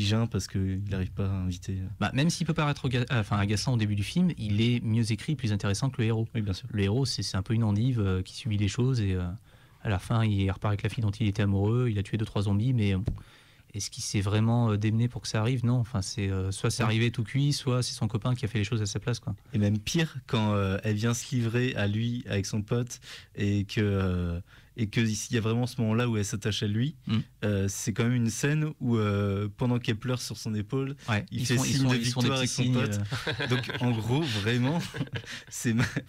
geint parce qu'il n'arrive pas à inviter. Même s'il peut paraître agaçant au début du film, il est mieux écrit, plus intéressant que le héros. Oui, bien sûr. Le héros, c'est un peu une endive qui subit les choses, et à la fin, il repart avec la fille dont il était amoureux. Il a tué 2-3 zombies, mais est-ce qu'il s'est vraiment démené pour que ça arrive? Non. Enfin, soit c'est arrivé tout cuit, soit c'est son copain qui a fait les choses à sa place, quoi. Et même pire, quand elle vient se livrer à lui avec son pote, et que il y a vraiment ce moment-là où elle s'attache à lui, c'est quand même une scène où pendant qu'elle pleure sur son épaule, il fait signe de victoire avec son pote. Donc en gros, vraiment,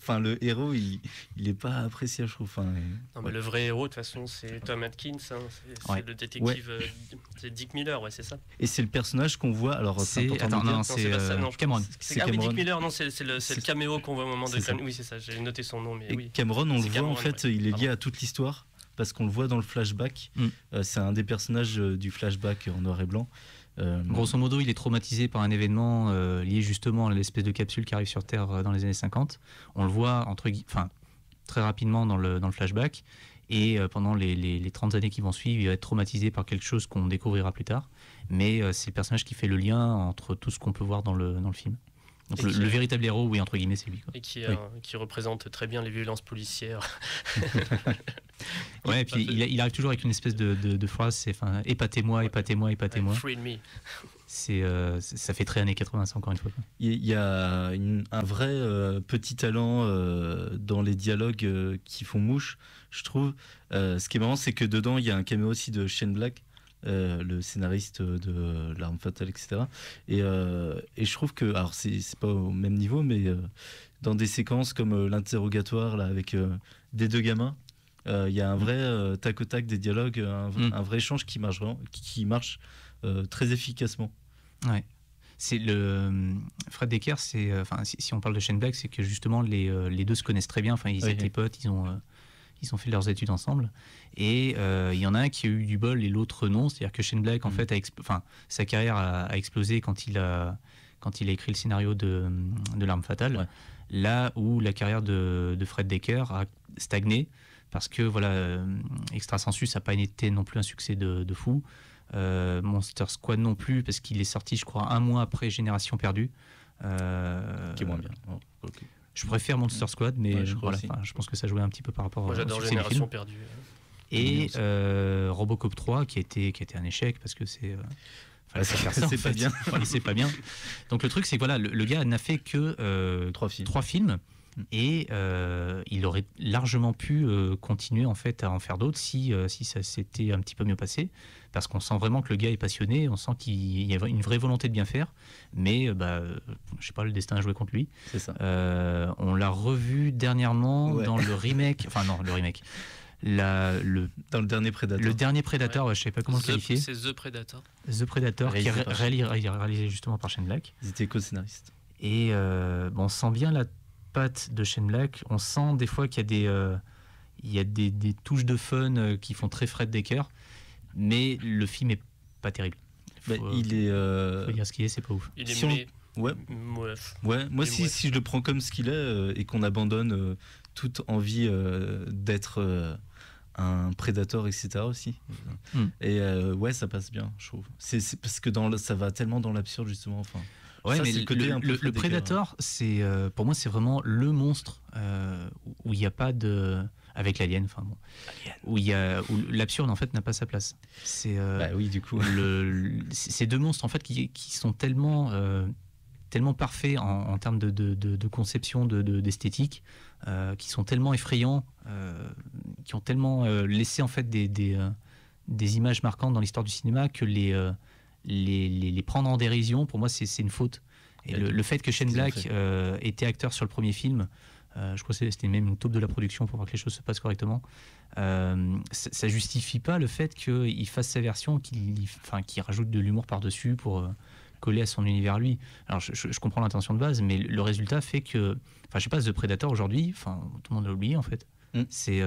le héros, il est pas appréciable, je trouve. Non, mais le vrai héros, de toute façon, c'est Tom Atkins, hein. C'est le détective, c'est Dick Miller, c'est ça. Et c'est le personnage qu'on voit. Alors c'est Cameron. C'est Dick Miller, non, c'est le caméo qu'on voit au moment de l'écran. Oui, c'est ça. J'ai noté son nom, mais oui. Cameron, on le voit en fait, il est lié à toute l'histoire, parce qu'on le voit dans le flashback. C'est un des personnages du flashback en noir et blanc. Grosso modo, il est traumatisé par un événement lié justement à l'espèce de capsule qui arrive sur Terre dans les années 50. On le voit très rapidement dans le flashback. Et pendant les 30 années qui vont suivre, il va être traumatisé par quelque chose qu'on découvrira plus tard. Mais c'est le personnage qui fait le lien entre tout ce qu'on peut voir dans le film. Donc le véritable héros, oui, entre guillemets, c'est lui, quoi. Et qui représente très bien les violences policières. Ouais, et puis il arrive toujours avec une espèce de phrase, c'est épatez-moi, épatez-moi, épatez-moi. Free me. Ça fait très années 80, ça, encore une fois. Il y a un vrai petit talent dans les dialogues qui font mouche, je trouve. Ce qui est marrant, c'est que dedans, il y a un caméo aussi de Shane Black, le scénariste de L'Arme Fatale, etc. Et je trouve que, alors c'est pas au même niveau, mais dans des séquences comme l'interrogatoire là, avec des deux gamins, il y a un vrai tac au tac des dialogues, un vrai échange qui marche très efficacement. Ouais. C'est Fred Decker, si on parle de Shane Black, c'est que justement les deux se connaissent très bien. Enfin, ils étaient potes, ils ont fait leurs études ensemble. Et il y en a un qui a eu du bol et l'autre non. C'est-à-dire que Shane Black, en fait, sa carrière a explosé quand il a écrit le scénario de L'Arme Fatale. Ouais. Là où la carrière de Fred Decker a stagné parce que Extrasensus n'a pas été non plus un succès de fou. Monster Squad non plus, parce qu'il est sorti, je crois, un mois après Génération Perdue. Qui est moins bien. Oh, okay. Je préfère Monster Squad, mais je pense que ça jouait un petit peu par rapport Moi, j'adore Génération Perdue. Et Robocop 3, qui a été un échec, parce que c'est pas bien. C'est pas bien. Donc le truc, c'est que le gars n'a fait que 3 films. Et il aurait largement pu continuer en fait à en faire d'autres si ça s'était un petit peu mieux passé, parce qu'on sent vraiment que le gars est passionné, on sent qu'il y a une vraie volonté de bien faire, mais je sais pas, le destin a joué contre lui. C'est ça. On l'a revu dernièrement dans le remake, dans le dernier Predator. Le dernier Predator, je sais pas comment le qualifier. C'est The Predator. The Predator, qui est réalisé justement par Shane Black. Ils étaient co-scénaristes. Et on sent bien la patte de Shane Black. On sent des fois qu'il y a des touches de fun qui font très Fred Decker, mais le film est pas terrible. Il est. Faut dire ce qu'il est, c'est pas ouf. Il est Ouais, moi si je le prends comme ce qu'il est et qu'on abandonne toute envie d'être un prédateur, etc. aussi. Et ça passe bien, je trouve. C'est parce que ça va tellement dans l'absurde, justement. Enfin. Ouais, ça, mais le Predator, c'est pour moi c'est vraiment le monstre où il n'y a pas de avec l'alien, où l'absurde en fait n'a pas sa place. C'est oui, du coup ces deux monstres en fait qui sont tellement parfaits en termes de conception d'esthétique, qui sont tellement effrayants, qui ont tellement laissé en fait des images marquantes dans l'histoire du cinéma que les prendre en dérision, pour moi, c'est une faute. Et le fait que Shane Black était acteur sur le premier film, je crois que c'était même une taupe de la production pour voir que les choses se passent correctement, ça justifie pas le fait qu'il fasse sa version, qu'il rajoute de l'humour par-dessus pour coller à son univers lui. Alors je comprends l'intention de base, mais le résultat fait que, je sais pas, The Predator aujourd'hui, tout le monde l'a oublié en fait. C'est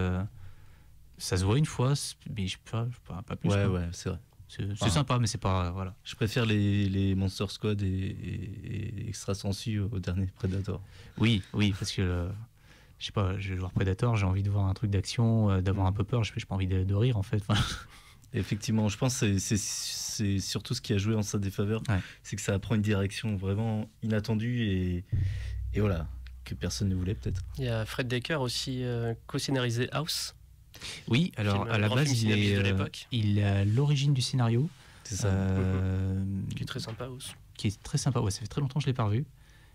ça se voit une fois, mais je sais pas plus. Ouais, c'est vrai. C'est sympa, mais c'est pas. Voilà. Je préfère les Monster Squad et Extrasensu au dernier Predator. Oui, parce que je sais pas, je vais voir Predator, j'ai envie de voir un truc d'action, d'avoir un peu peur, j'ai pas envie de rire en fait. Effectivement, je pense que c'est surtout ce qui a joué en sa défaveur, c'est que ça prend une direction vraiment inattendue et voilà, que personne ne voulait peut-être. Il y a Fred Decker aussi co-scénarisé House. Oui, alors à la base, il est à l'origine du scénario. C'est ça. Qui est très sympa aussi. Qui est très sympa, ça fait très longtemps que je ne l'ai pas revu.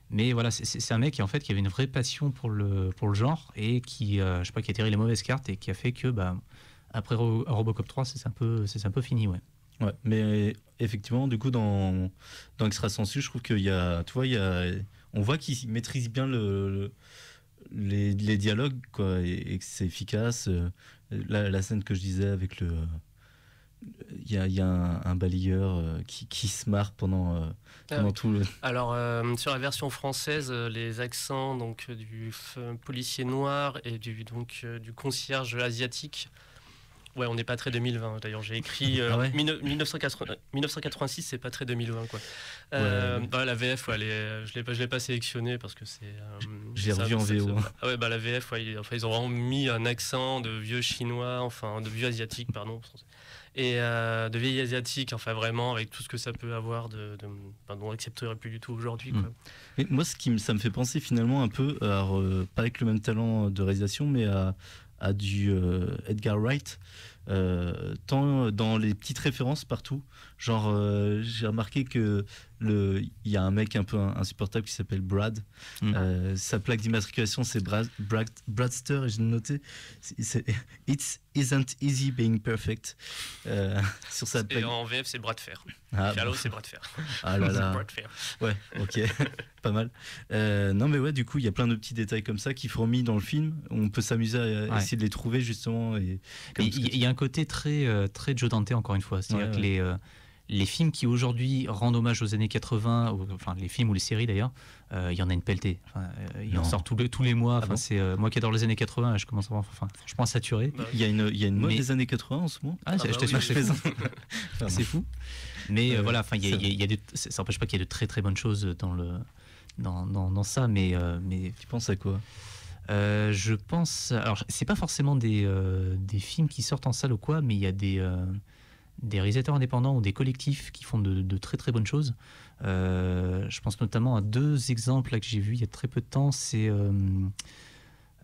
Mais voilà, c'est un mec qui avait une vraie passion pour le genre et qui a tiré les mauvaises cartes et qui a fait que, après Robocop 3, c'est un peu fini, ouais. Ouais, mais effectivement, du coup, dans Extrasensu, je trouve qu'il y a, on voit qu'il maîtrise bien les dialogues, quoi, et que c'est efficace. La scène que je disais avec il y a un balayeur qui se marre pendant tout le... Alors sur la version française, les accents du policier noir et du concierge asiatique Ouais, on n'est pas très 2020. D'ailleurs, j'ai écrit Ah ouais 1986, c'est pas très 2020, quoi. Bah, la VF, ouais, je l'ai pas sélectionné parce que c'est. J'ai revu en VO. Ah ouais, bah la VF, ouais, ils ont vraiment mis un accent de vieux chinois, enfin de vieux asiatique, pardon, et de vieilles asiatiques, enfin vraiment avec tout ce que ça peut avoir dont on n'accepterait plus du tout aujourd'hui, quoi. Mais moi, ça me fait penser finalement un peu, alors, pas avec le même talent de réalisation, mais à du Edgar Wright, tant dans les petites références partout. Genre, j'ai remarqué que il y a un mec un peu insupportable qui s'appelle Brad. Sa plaque d'immatriculation, c'est Bradster, et j'ai noté, It isn't easy being perfect. Sur sa plaque. Et en VF, c'est bras de fer. Ah, Sherlock, c'est bras de fer. Ah là là. Bras de fer. Ouais, ok, pas mal. Non, mais ouais, du coup, il y a plein de petits détails comme ça qui fourmillent dans le film. On peut s'amuser à essayer de les trouver justement. Il y a un côté très Joe Dante, encore une fois. C'est-à-dire que les films qui aujourd'hui rendent hommage aux années 80, enfin les films ou les séries d'ailleurs, il y en a une pelletée. Il en sort tous les mois. Enfin, c'est moi qui adore les années 80, je commence à avoir franchement à saturer. Il y a une mode des années 80 en ce moment. Je t'assure, c'est fou. Mais voilà, enfin, ça n'empêche pas qu'il y ait de très très bonnes choses dans ça, mais tu penses à quoi? Je pense, alors c'est pas forcément des films qui sortent en salle ou quoi, mais il y a des réalisateurs indépendants ou des collectifs qui font de très très bonnes choses. Je pense notamment à 2 exemples là, que j'ai vus il y a très peu de temps. C'est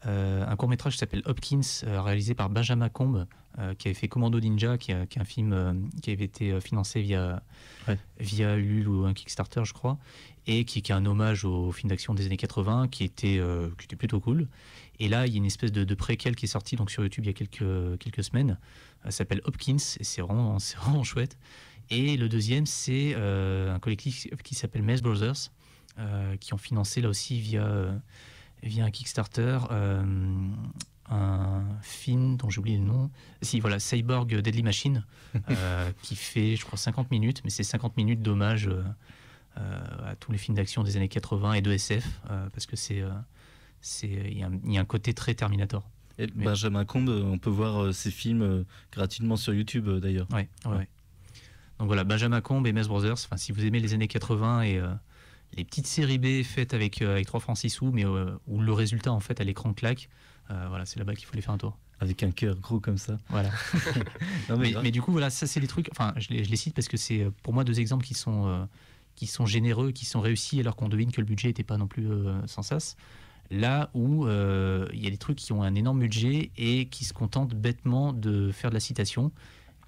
un court-métrage qui s'appelle Hopkins, réalisé par Benjamin Combe, qui avait fait Commando Ninja, qui est un film qui avait été financé via Ulule ou un Kickstarter, je crois, et qui est un hommage au film d'action des années 80, qui était plutôt cool. Et là, il y a une espèce de préquel qui est sorti donc, sur YouTube il y a quelques semaines. Ça s'appelle Hopkins, et c'est vraiment chouette. Et le deuxième, c'est un collectif qui s'appelle Mess Brothers, qui ont financé là aussi via un Kickstarter un film dont j'ai oublié le nom. Si, voilà, Cyborg Deadly Machine, qui fait, je crois, 50 minutes, mais c'est 50 minutes d'hommage à tous les films d'action des années 80 et de SF, parce que il y a un côté très Terminator. Et Benjamin Combe, on peut voir ses films gratuitement sur YouTube d'ailleurs. Ouais. Donc voilà, Benjamin Combe et Mess Brothers. Enfin, si vous aimez les années 80 et les petites séries B faites avec 3 francs 6 sous, mais où le résultat en fait à l'écran claque, voilà, c'est là-bas qu'il faut les faire un tour. Avec un cœur gros comme ça. Voilà. Non, mais du coup, voilà, ça c'est les trucs. Enfin, je les cite parce que c'est pour moi 2 exemples qui sont généreux, qui sont réussis, alors qu'on devine que le budget n'était pas non plus sans sas. Là où il y a des trucs qui ont un énorme budget et qui se contentent bêtement de faire de la citation,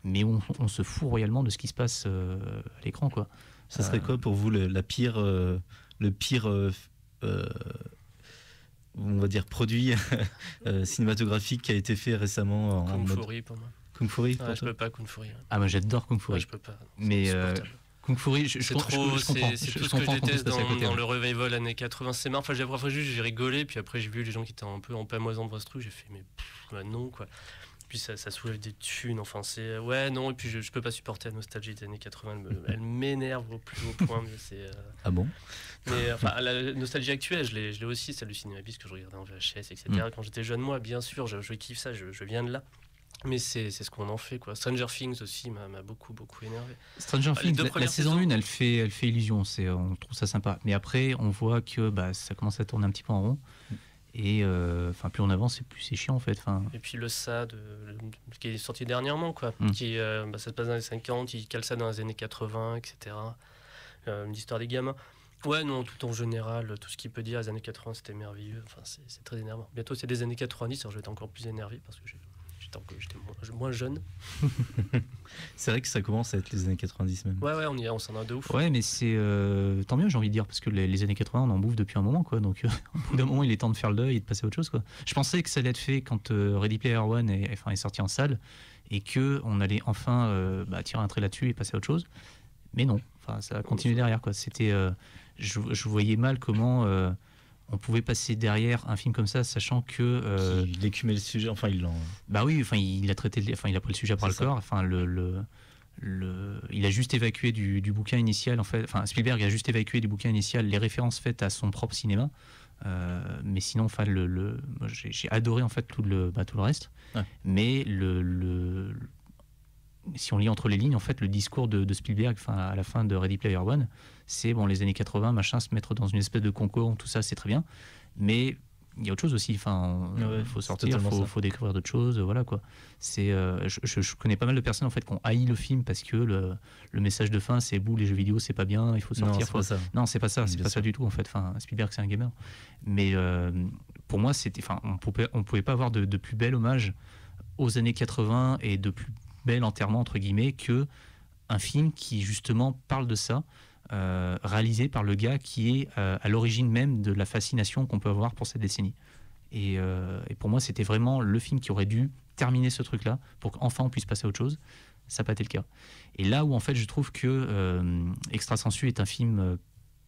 mais on se fout royalement de ce qui se passe à l'écran, quoi. Ça serait quoi pour vous le pire on va dire produit cinématographique qui a été fait récemment en Kung mode Fury pour moi. Kung Fury? Je peux pas Kung Fury. Ah, moi j'adore Kung Fury. Ouais, je peux pas. Mais Kung Fury, c'est tout ce que je déteste dans le revival années 80. C'est marrant. Enfin, j'ai rigolé, puis après j'ai vu les gens qui étaient un peu en pamoison devant ce truc. J'ai fait mais non, quoi. Puis ça soulève des thunes. Enfin, c'est non. Et puis je peux pas supporter la nostalgie des années 80. Elle m'énerve au plus haut point. Mais ah bon? Mais enfin, la nostalgie actuelle, je l'ai aussi, celle du cinéma bis que je regardais en VHS, etc. Quand j'étais jeune, moi, bien sûr, je kiffe ça. Je viens de là. Mais c'est ce qu'on en fait, quoi. Stranger Things aussi m'a beaucoup énervé. Stranger Things, la saison 1, elle fait illusion, on trouve ça sympa. Mais après, on voit que ça commence à tourner un petit peu en rond. Et plus on avance, plus c'est chiant en fait. Et puis le SAD, qui est sorti dernièrement, quoi. Qui, ça se passe dans les 50, il cale ça dans les années 80, etc. Une histoire des gamins. Ouais, non, tout en général, tout ce qu'il peut dire, les années 80, c'était merveilleux. Enfin, c'est très énervant. Bientôt, c'est des années 90, alors je vais être encore plus énervé parce que j'étais moins jeune. C'est vrai que ça commence à être les années 90 même. Ouais, on s'en a de ouf. Ouais, mais c'est tant mieux, j'ai envie de dire, parce que les années 80, on en bouffe depuis un moment, quoi. Donc, au bout d'un moment, il est temps de faire le deuil et de passer à autre chose, quoi. Je pensais que ça allait être fait quand Ready Player One est sorti en salle et qu'on allait enfin tirer un trait là-dessus et passer à autre chose. Mais non, ça a continué derrière, quoi. C'était, je voyais mal comment on pouvait passer derrière un film comme ça, sachant que il écumait le sujet. Enfin, il a traité, il a pris le sujet par le corps. Enfin, il a juste évacué du bouquin initial. En fait, Spielberg a juste évacué du bouquin initial les références faites à son propre cinéma. Mais sinon, enfin, moi, j'ai adoré en fait tout le reste. Ouais. Mais si on lit entre les lignes, en fait, le discours de Spielberg, à la fin de Ready Player One, c'est bon, les années 80, machin, se mettre dans une espèce de concours, tout ça, c'est très bien. Mais il y a autre chose aussi. Ouais, Faut c'est sortir, totalement ça. faut découvrir d'autres choses. Voilà quoi. Je connais pas mal de personnes en fait qui ont haï le film parce que le message de fin, c'est les jeux vidéo, c'est pas bien, il faut Non, sortir. c'est pas ça. Non, c'est pas ça, c'est Bien pas sûr. ça du tout en fait. Spielberg, c'est un gamer. Mais pour moi, on pouvait pas avoir de plus bel hommage aux années 80 et de plus bel enterrement entre guillemets que un film qui justement parle de ça, réalisé par le gars qui est à l'origine même de la fascination qu'on peut avoir pour cette décennie. Et pour moi, c'était vraiment le film qui aurait dû terminer ce truc-là pour qu'enfin on puisse passer à autre chose. Ça n'a pas été le cas. Et là où en fait je trouve que Extra Sensu est un film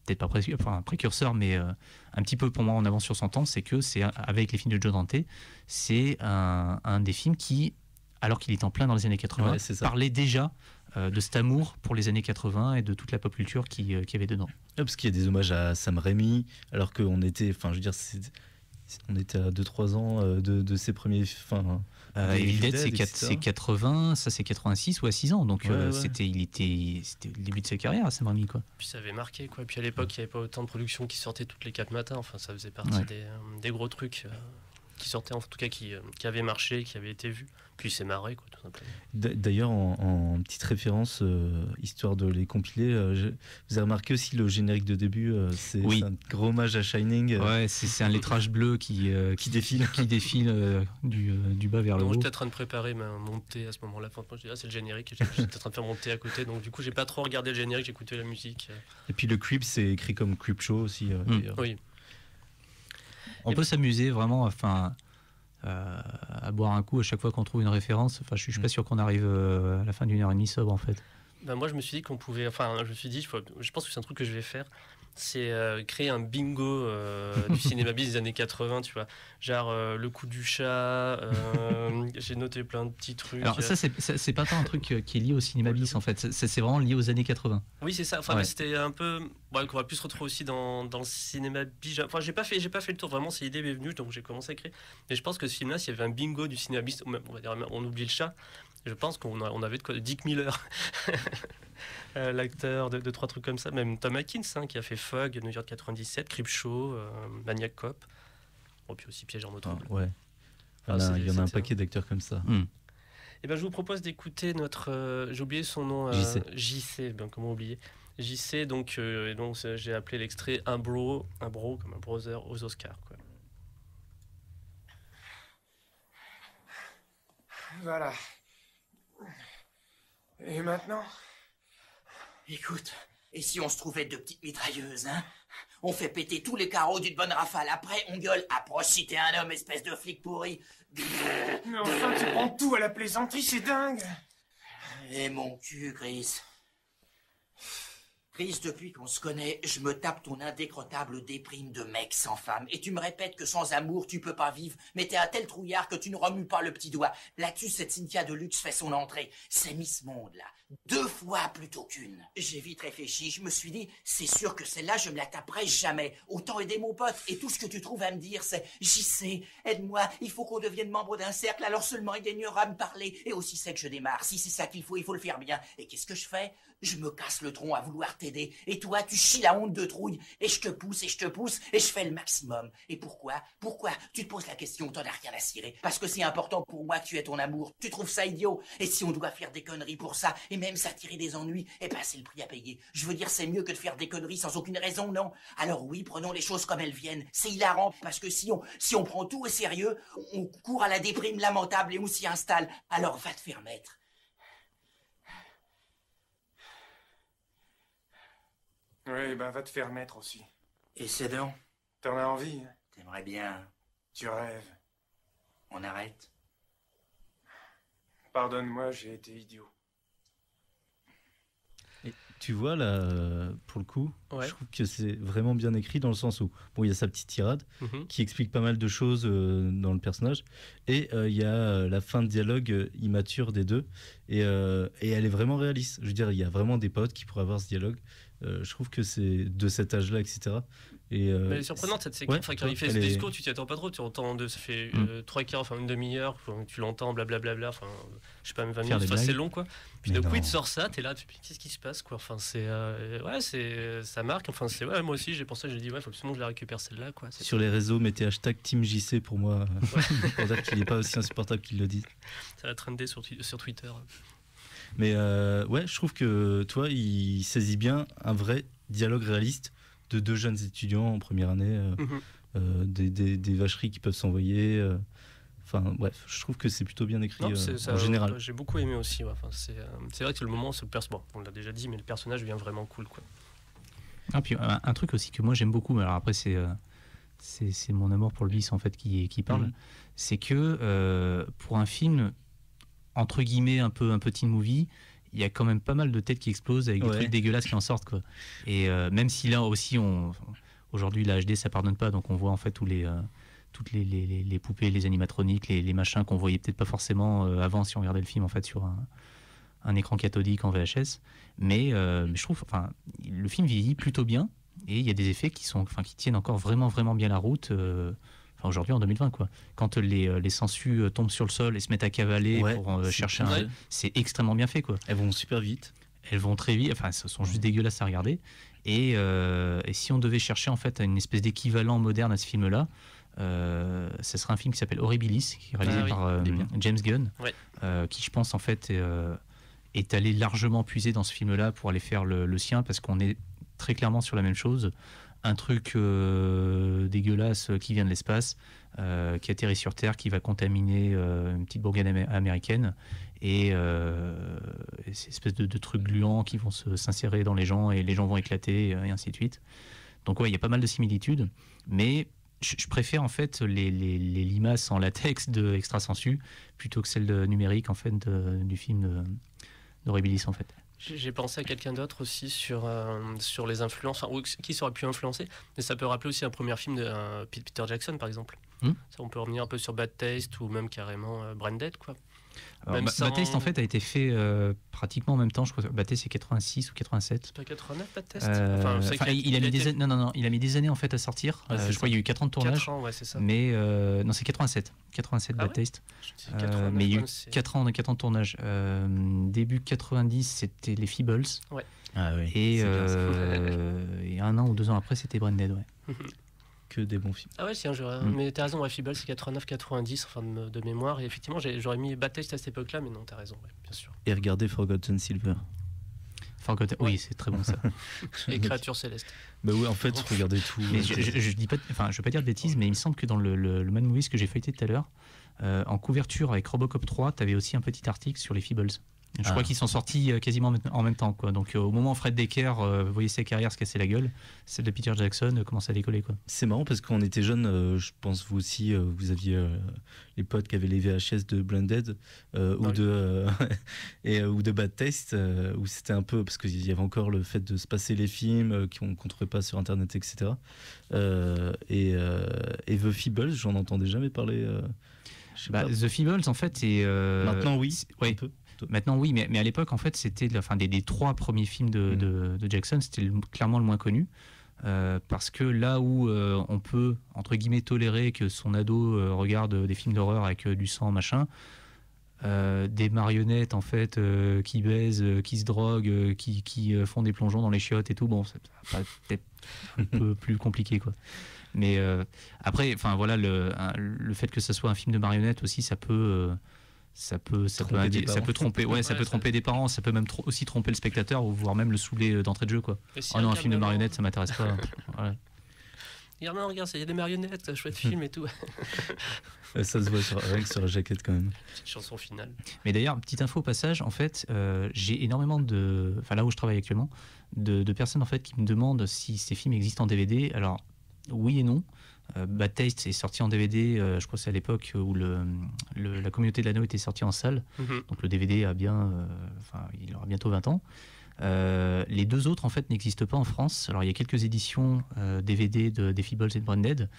peut-être pas précurseur, mais un petit peu pour moi en avance sur son temps, c'est que c'est avec les films de Joe Dante, c'est un des films qui, alors qu'il est en plein dans les années 80, Ouais, c'est ça. parlait déjà de cet amour pour les années 80 et de toute la pop culture qu'il y avait dedans. Ouais, parce qu'il y a des hommages à Sam Raimi, alors qu'on était, je veux dire, on était à 2-3 ans de ses premiers. Evil Dead, etc. c'est 80, ça c'est 86 ou à 6 ans, donc Ouais. c'était le début de sa carrière à Sam Raimi, quoi. Puis ça avait marqué, quoi. Puis à l'époque, il n'y avait pas autant de productions qui sortaient toutes les 4 matins. Enfin, ça faisait partie Ouais. des gros trucs qui sortaient, en tout cas qui avaient marché, qui avaient été vus. Puis c'est marré, quoi, tout simplement. D'ailleurs, en petite référence, histoire de les compiler, vous avez remarqué aussi le générique de début, c'est Oui. un gros hommage à Shining. Ouais, c'est un lettrage bleu qui défile. qui défile du bas vers le Donc, haut. j'étais en train de préparer ma montée à ce moment-là. Enfin, moi, je dis, c'est le générique. J'étais en train de faire monter à côté. Donc, du coup, j'ai pas trop regardé le générique, j'écoutais la musique. Et puis le Creep, c'est écrit comme Creep Show aussi. D'ailleurs. Oui. On peut s'amuser vraiment, à boire un coup à chaque fois qu'on trouve une référence. Je suis pas sûr qu'on arrive à la fin d'une heure et demie sobre en fait. Ben, moi, je me suis dit qu'on pouvait. Enfin, je me suis dit, je pense que c'est un truc que je vais faire. C'est créer un bingo du cinéma bis des années 80, tu vois. Genre le coup du chat. J'ai noté plein de petits trucs. Alors ça c'est pas tant un truc qui est lié au cinéma bis en fait. C'est vraiment lié aux années 80. Oui, c'est ça. Enfin, Ouais. mais c'était un peu. Bon, qu'on va plus se retrouver aussi dans le cinéma bis. Enfin, j'ai pas fait le tour. Vraiment, c'est l'idée m'est venue, donc j'ai commencé à écrire. Mais je pense que ce film-là, s'il y avait un bingo du cinéma bis, on va dire, on oublie le chat. Je pense qu'on avait de quoi. Dick Miller, l'acteur de 3 trucs comme ça. Même Tom Atkins, qui a fait Fog, New York 97, Creepshow, Maniac Cop. Bon, puis aussi Piège en eau trouble. Ouais. Ah, Il y en a un c'était- paquet d'acteurs comme ça. Et ben, je vous propose d'écouter notre. J'ai oublié son nom. JC. JC, ben, comment oublier JC, donc j'ai appelé l'extrait un bro comme un brother aux Oscars, quoi. Voilà. Et maintenant? Écoute, et si on se trouvait 2 petites mitrailleuses, hein? On fait péter tous les carreaux d'une bonne rafale. Après, on gueule « Approche si t'es un homme, espèce de flic pourri !» Mais enfin, tu prends tout à la plaisanterie, c'est dingue. Et mon cul, Chris. Chris, depuis qu'on se connaît, je me tape ton indécrottable déprime de mec sans femme. Et tu me répètes que sans amour, tu peux pas vivre. Mais t'es un tel trouillard que tu ne remues pas le petit doigt. Là-dessus, cette Cynthia de luxe fait son entrée. C'est Miss Monde, là. 2 fois plutôt qu'une. J'ai vite réfléchi. Je me suis dit, c'est sûr que celle-là, je me la taperai jamais. Autant aider mon pote. Et tout ce que tu trouves à me dire, c'est « J'y sais, aide-moi, il faut qu'on devienne membre d'un cercle, alors seulement il gagnera à me parler. » Et aussi c'est que je démarre. Si c'est ça qu'il faut, il faut le faire bien. Et qu'est-ce que je fais? Je me casse le tronc à vouloir t'aider. Et toi, tu chies la honte de trouille. Et je te pousse, et je te pousse, et je fais le maximum. Et pourquoi? Pourquoi? Tu te poses la question, t'en as rien à cirer. Parce que c'est important pour moi que tu aies ton amour. Tu trouves ça idiot? Et si on doit faire des conneries pour ça, et même s'attirer des ennuis, eh ben c'est le prix à payer. Je veux dire, c'est mieux que de faire des conneries sans aucune raison, non? Alors oui, prenons les choses comme elles viennent. C'est hilarant, parce que si on prend tout au sérieux, on court à la déprime lamentable et on s'y installe. Alors va te faire mettre. Oui, ben va te faire mettre aussi. Et c'est donc, T'en as envie, hein? t'aimerais bien, Tu rêves. on arrête? Pardonne-moi, j'ai été idiot. Tu vois, là, pour le coup, Ouais. je trouve que c'est vraiment bien écrit dans le sens où, bon, il y a sa petite tirade Mhm. qui explique pas mal de choses dans le personnage, et il y a la fin de dialogue immature des deux, et elle est vraiment réaliste. Je veux dire, il y a vraiment des potes qui pourraient avoir ce dialogue. Je trouve que c'est de cet âge-là, etc. Et, Mais elle est surprenante cette séquence. ouais, Enfin, quand il fait elle ce est- discours, tu t'y attends pas trop. Tu entends ça fait 3 quarts, enfin une demi-heure, tu l'entends, blablabla. Enfin, je sais pas, même 20 Faire minutes. des Enfin, c'est blagues. long, quoi. Puis Mais de coup, il non. te sort ça, t'es là, qu'est-ce qui se passe, quoi. Enfin, ça marque. Enfin, moi aussi, j'ai pensé, j'ai dit, ouais, faut absolument que je la récupère celle-là, quoi. Sur les réseaux, mettez hashtag TeamJC pour moi, pour dire qu'il n'est pas aussi insupportable qu'il le dit. Ça va trender sur Twitter. Mais ouais, je trouve que toi, il saisit bien un vrai dialogue réaliste de deux jeunes étudiants en première année, des vacheries qui peuvent s'envoyer. Enfin bref, je trouve que c'est plutôt bien écrit Non, ça, en général. j'ai beaucoup aimé aussi. Ouais. Enfin, c'est vrai que le moment, bon, on l'a déjà dit, mais le personnage devient vraiment cool, quoi. Ah, puis un truc aussi que moi j'aime beaucoup, mais alors après c'est mon amour pour le vice en fait qui parle, Mhm. c'est que pour un film entre guillemets un peu teen movie, il y a quand même pas mal de têtes qui explosent avec des Ouais. trucs dégueulasses qui en sortent, quoi. Et même si là aussi aujourd'hui la HD ça pardonne pas, donc on voit en fait toutes les poupées, les animatroniques, les machins qu'on voyait peut-être pas forcément avant si on regardait le film en fait sur un écran cathodique en VHS. Mais je trouve, enfin, le film vieillit plutôt bien et il y a des effets qui tiennent encore vraiment bien la route. Aujourd'hui en 2020, quoi. Quand les sangsues tombent sur le sol et se mettent à cavaler Ouais, pour c'est chercher vrai. c'est extrêmement bien fait, quoi. Elles vont super vite. Elles vont très vite, enfin, ce sont juste dégueulasses à regarder. Et si on devait chercher en fait une espèce d'équivalent moderne à ce film-là, ce serait un film qui s'appelle Horribilis, qui est réalisé par il est bien. James Gunn, Ouais. qui je pense en fait est allé largement puiser dans ce film-là pour aller faire le sien, parce qu'on est très clairement sur la même chose. Un truc dégueulasse qui vient de l'espace, qui atterrit sur Terre, qui va contaminer une petite bourgade américaine, et ces espèces de trucs gluants qui vont s'insérer dans les gens, et les gens vont éclater, et ainsi de suite. Donc ouais, il y a pas mal de similitudes, mais je préfère en fait les limaces en latex de Extra Sensu plutôt que celles numériques en fait du film d'Horribilis en fait. J'ai pensé à quelqu'un d'autre aussi sur les influences, ou qui ça aurait pu influencer, mais ça peut rappeler aussi un premier film de Peter Jackson, par exemple. Ça, on peut revenir un peu sur Bad Taste ou même carrément Branded, quoi. Alors, Bad Taste en fait a été fait pratiquement en même temps, je crois. Bad Taste c'est 86 ou 87. C'est pas 89 Bad Taste Il a mis des années, non, il a mis des années en fait à sortir. Je crois qu'il y a eu 4 ans de tournage. 4 ans, ouais, c'est ça. Mais non, c'est 87 Bad ouais Taste. C'est 89, mais il y a eu c'est- 4 ans de tournage. Début 90, c'était les Feebles. Ouais. Ah oui. Et, c'est bien, ça. et 1 an ou 2 ans après, c'était Branded. Ouais. Que des bons films. Ah ouais, tiens, mais t'as raison, ouais, Feeble, c'est 89-90, enfin de mémoire, et effectivement, j'aurais mis Bad Taste à cette époque-là, mais non, t'as raison, ouais, bien sûr. Et regardez Forgotten Silver. Oui, c'est très bon ça. Et Créatures Célestes. Bah oui, en fait, regardez tout. Mais je dis pas, enfin, je veux pas dire de bêtises, mais il me semble que dans le Mad Movies que j'ai feuilleté tout à l'heure, en couverture avec Robocop 3, tu avais aussi un petit article sur les Feebles. Je crois qu'ils sont sortis quasiment en même temps, quoi. Donc au moment où Fred Decker voyait sa carrière se casser la gueule, celle de Peter Jackson commence à décoller, quoi. C'est marrant parce qu'on était jeunes, je pense vous aussi, vous aviez les potes qui avaient les VHS de Blended ou de Bad Taste, où c'était un peu, parce qu'il y avait encore le fait de se passer les films qu'on ne trouvait pas sur internet, etc. Et The Feebles, j'en entendais jamais parler. Je sais pas. The Feebles, en fait, c'est. Maintenant, oui. Oui. Un peu. Maintenant, oui, mais à l'époque, en fait, c'était des 3 premiers films de Jackson, c'était clairement le moins connu. Parce que là où on peut, entre guillemets, tolérer que son ado regarde des films d'horreur avec du sang, machin, des marionnettes, en fait, qui baisent, qui se droguent, qui font des plongeons dans les chiottes et tout, bon, c'est peut-être un peu plus compliqué, quoi. Mais après, enfin voilà, le fait que ça soit un film de marionnettes aussi, ça peut tromper, ouais, ça peut tromper des parents, ça peut même aussi tromper le spectateur ou voire même le saouler d'entrée de jeu, quoi. Oh non, un film de marionnettes, ça m'intéresse pas. Ouais. Regarde, il y a des marionnettes, chouette film et tout. Ça se voit rien que sur la jaquette quand même. Petite chanson finale. Mais d'ailleurs, petite info au passage, en fait, j'ai énormément là où je travaille actuellement, de personnes en fait qui me demandent si ces films existent en DVD. Alors oui et non. Bad Taste est sorti en DVD, je crois que c'est à l'époque où la communauté de l'anneau était sortie en salle. Donc le DVD il aura bientôt 20 ans. Les 2 autres en fait n'existent pas en France. Alors il y a quelques éditions DVD des Feebles et de Branded,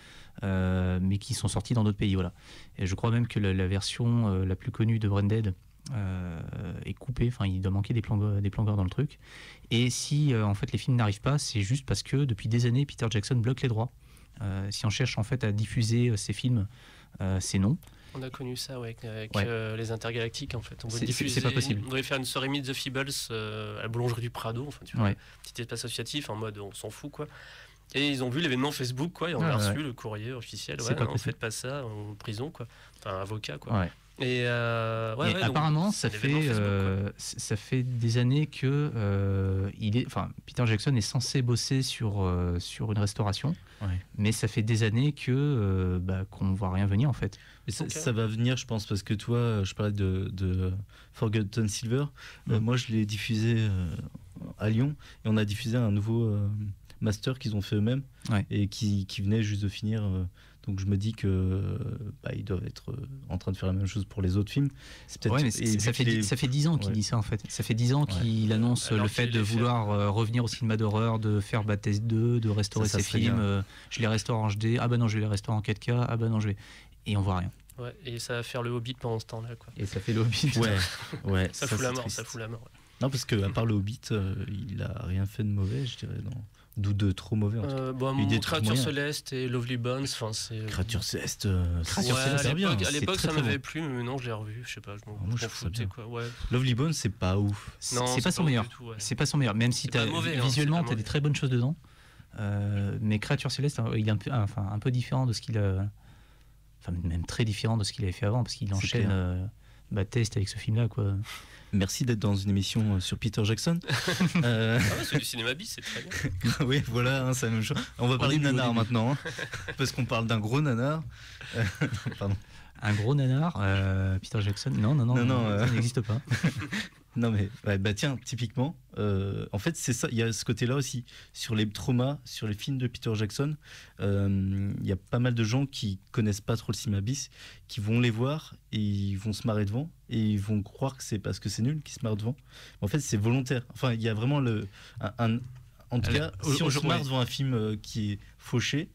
mais qui sont sorties dans d'autres pays, voilà. Et je crois même que la version la plus connue de Branded est coupé. Enfin, il doit manquer des plans gore dans le truc. Et si en fait les films n'arrivent pas, c'est juste parce que depuis des années, Peter Jackson bloque les droits. Si on cherche en fait à diffuser ces films, c'est non. On a connu ça avec Ouais. les Intergalactiques en fait. On voulait C'est pas possible. On devait faire une soirée Meet the Feebles à la boulangerie du Prado, enfin tu vois, Ouais. petit espace associatif en mode on s'en fout quoi. Et ils ont vu l'événement Facebook quoi, et on a reçu le courrier officiel. C'est Ouais, pas non, possible. faites pas ça en prison quoi. Enfin avocat quoi. Ouais. Et, Et donc, apparemment, c'est ça un événement Facebook, quoi. ça fait des années que Peter Jackson est censé bosser sur une restauration, mais ça fait des années que qu'on ne voit rien venir en fait. Mais ça, Ok. ça va venir, je pense, parce que toi, je parlais de Forgotten Silver. Moi, je l'ai diffusé à Lyon, et on a diffusé un nouveau master qu'ils ont fait eux-mêmes, Ouais. et qui venait juste de finir. Donc je me dis que ils doivent être en train de faire la même chose pour les autres films. C'est peut-être. Ouais, mais et vu ça fait qu'il est- ça fait 10 ans qu'il Ouais. dit ça en fait. Ça fait 10 ans qu'il annonce Alors le fait qu'il de les fait. vouloir revenir au cinéma d'horreur, de faire Bad Taste 2, de restaurer Ça ses serait films. bien. Je les restaure en HD. Ah bah non, je vais les restaurer en 4K. Ah bah non, je vais. Et on voit rien. Ouais, et ça va faire le Hobbit pendant ce temps-là quoi. Et ça fait le Hobbit. Ouais, Ça fout la c'est mort, triste. ça fout la mort. Ouais. Non, parce que à part le Hobbit, il a rien fait de mauvais, je dirais, non. Ou de trop mauvais en tout cas. Il y a des trucs Créature moyens. Céleste et Lovely Bones, enfin c'est. Créature Céleste, Créature Ouais, Céleste, à c'est bien. l'époque, c'est ça très, très m'avait bon. plu, mais maintenant je l'ai revu, je sais pas, je m'en moi, je m'en trouve ça foutais bien. quoi. Ouais. Lovely Bones, c'est pas ouf. Non, C'est pas son ouf meilleur. du tout, ouais. C'est pas son meilleur. Même si C'est pas mauvais, hein, visuellement, c'est pas tu as des mauvais. très bonnes choses dedans. Mais Créature Céleste, il est un peu différent de ce qu'il a. Enfin, même très différent de ce qu'il avait fait avant, parce qu'il enchaîne Bad Taste avec ce film-là, quoi. Merci d'être dans une émission sur Peter Jackson. Ah ouais, c'est du cinéma bis, c'est très bien. Oui, voilà, c'est la même chose. On va parler de début, au nanar début. maintenant, parce qu'on parle d'un gros nanar. Pardon. Un gros nanar, Peter Jackson. Non, Non, ça n'existe pas. Non mais bah tiens, typiquement, en fait c'est ça, il y a ce côté-là aussi sur les traumas, sur les films de Peter Jackson. Il y a pas mal de gens qui connaissent pas trop le cinéma bis, qui vont les voir et ils vont se marrer devant et ils vont croire que c'est parce que c'est nul qu'ils se marrent devant. En fait c'est volontaire. Enfin il y a vraiment en tout cas, si on se marre devant un film qui est fauché,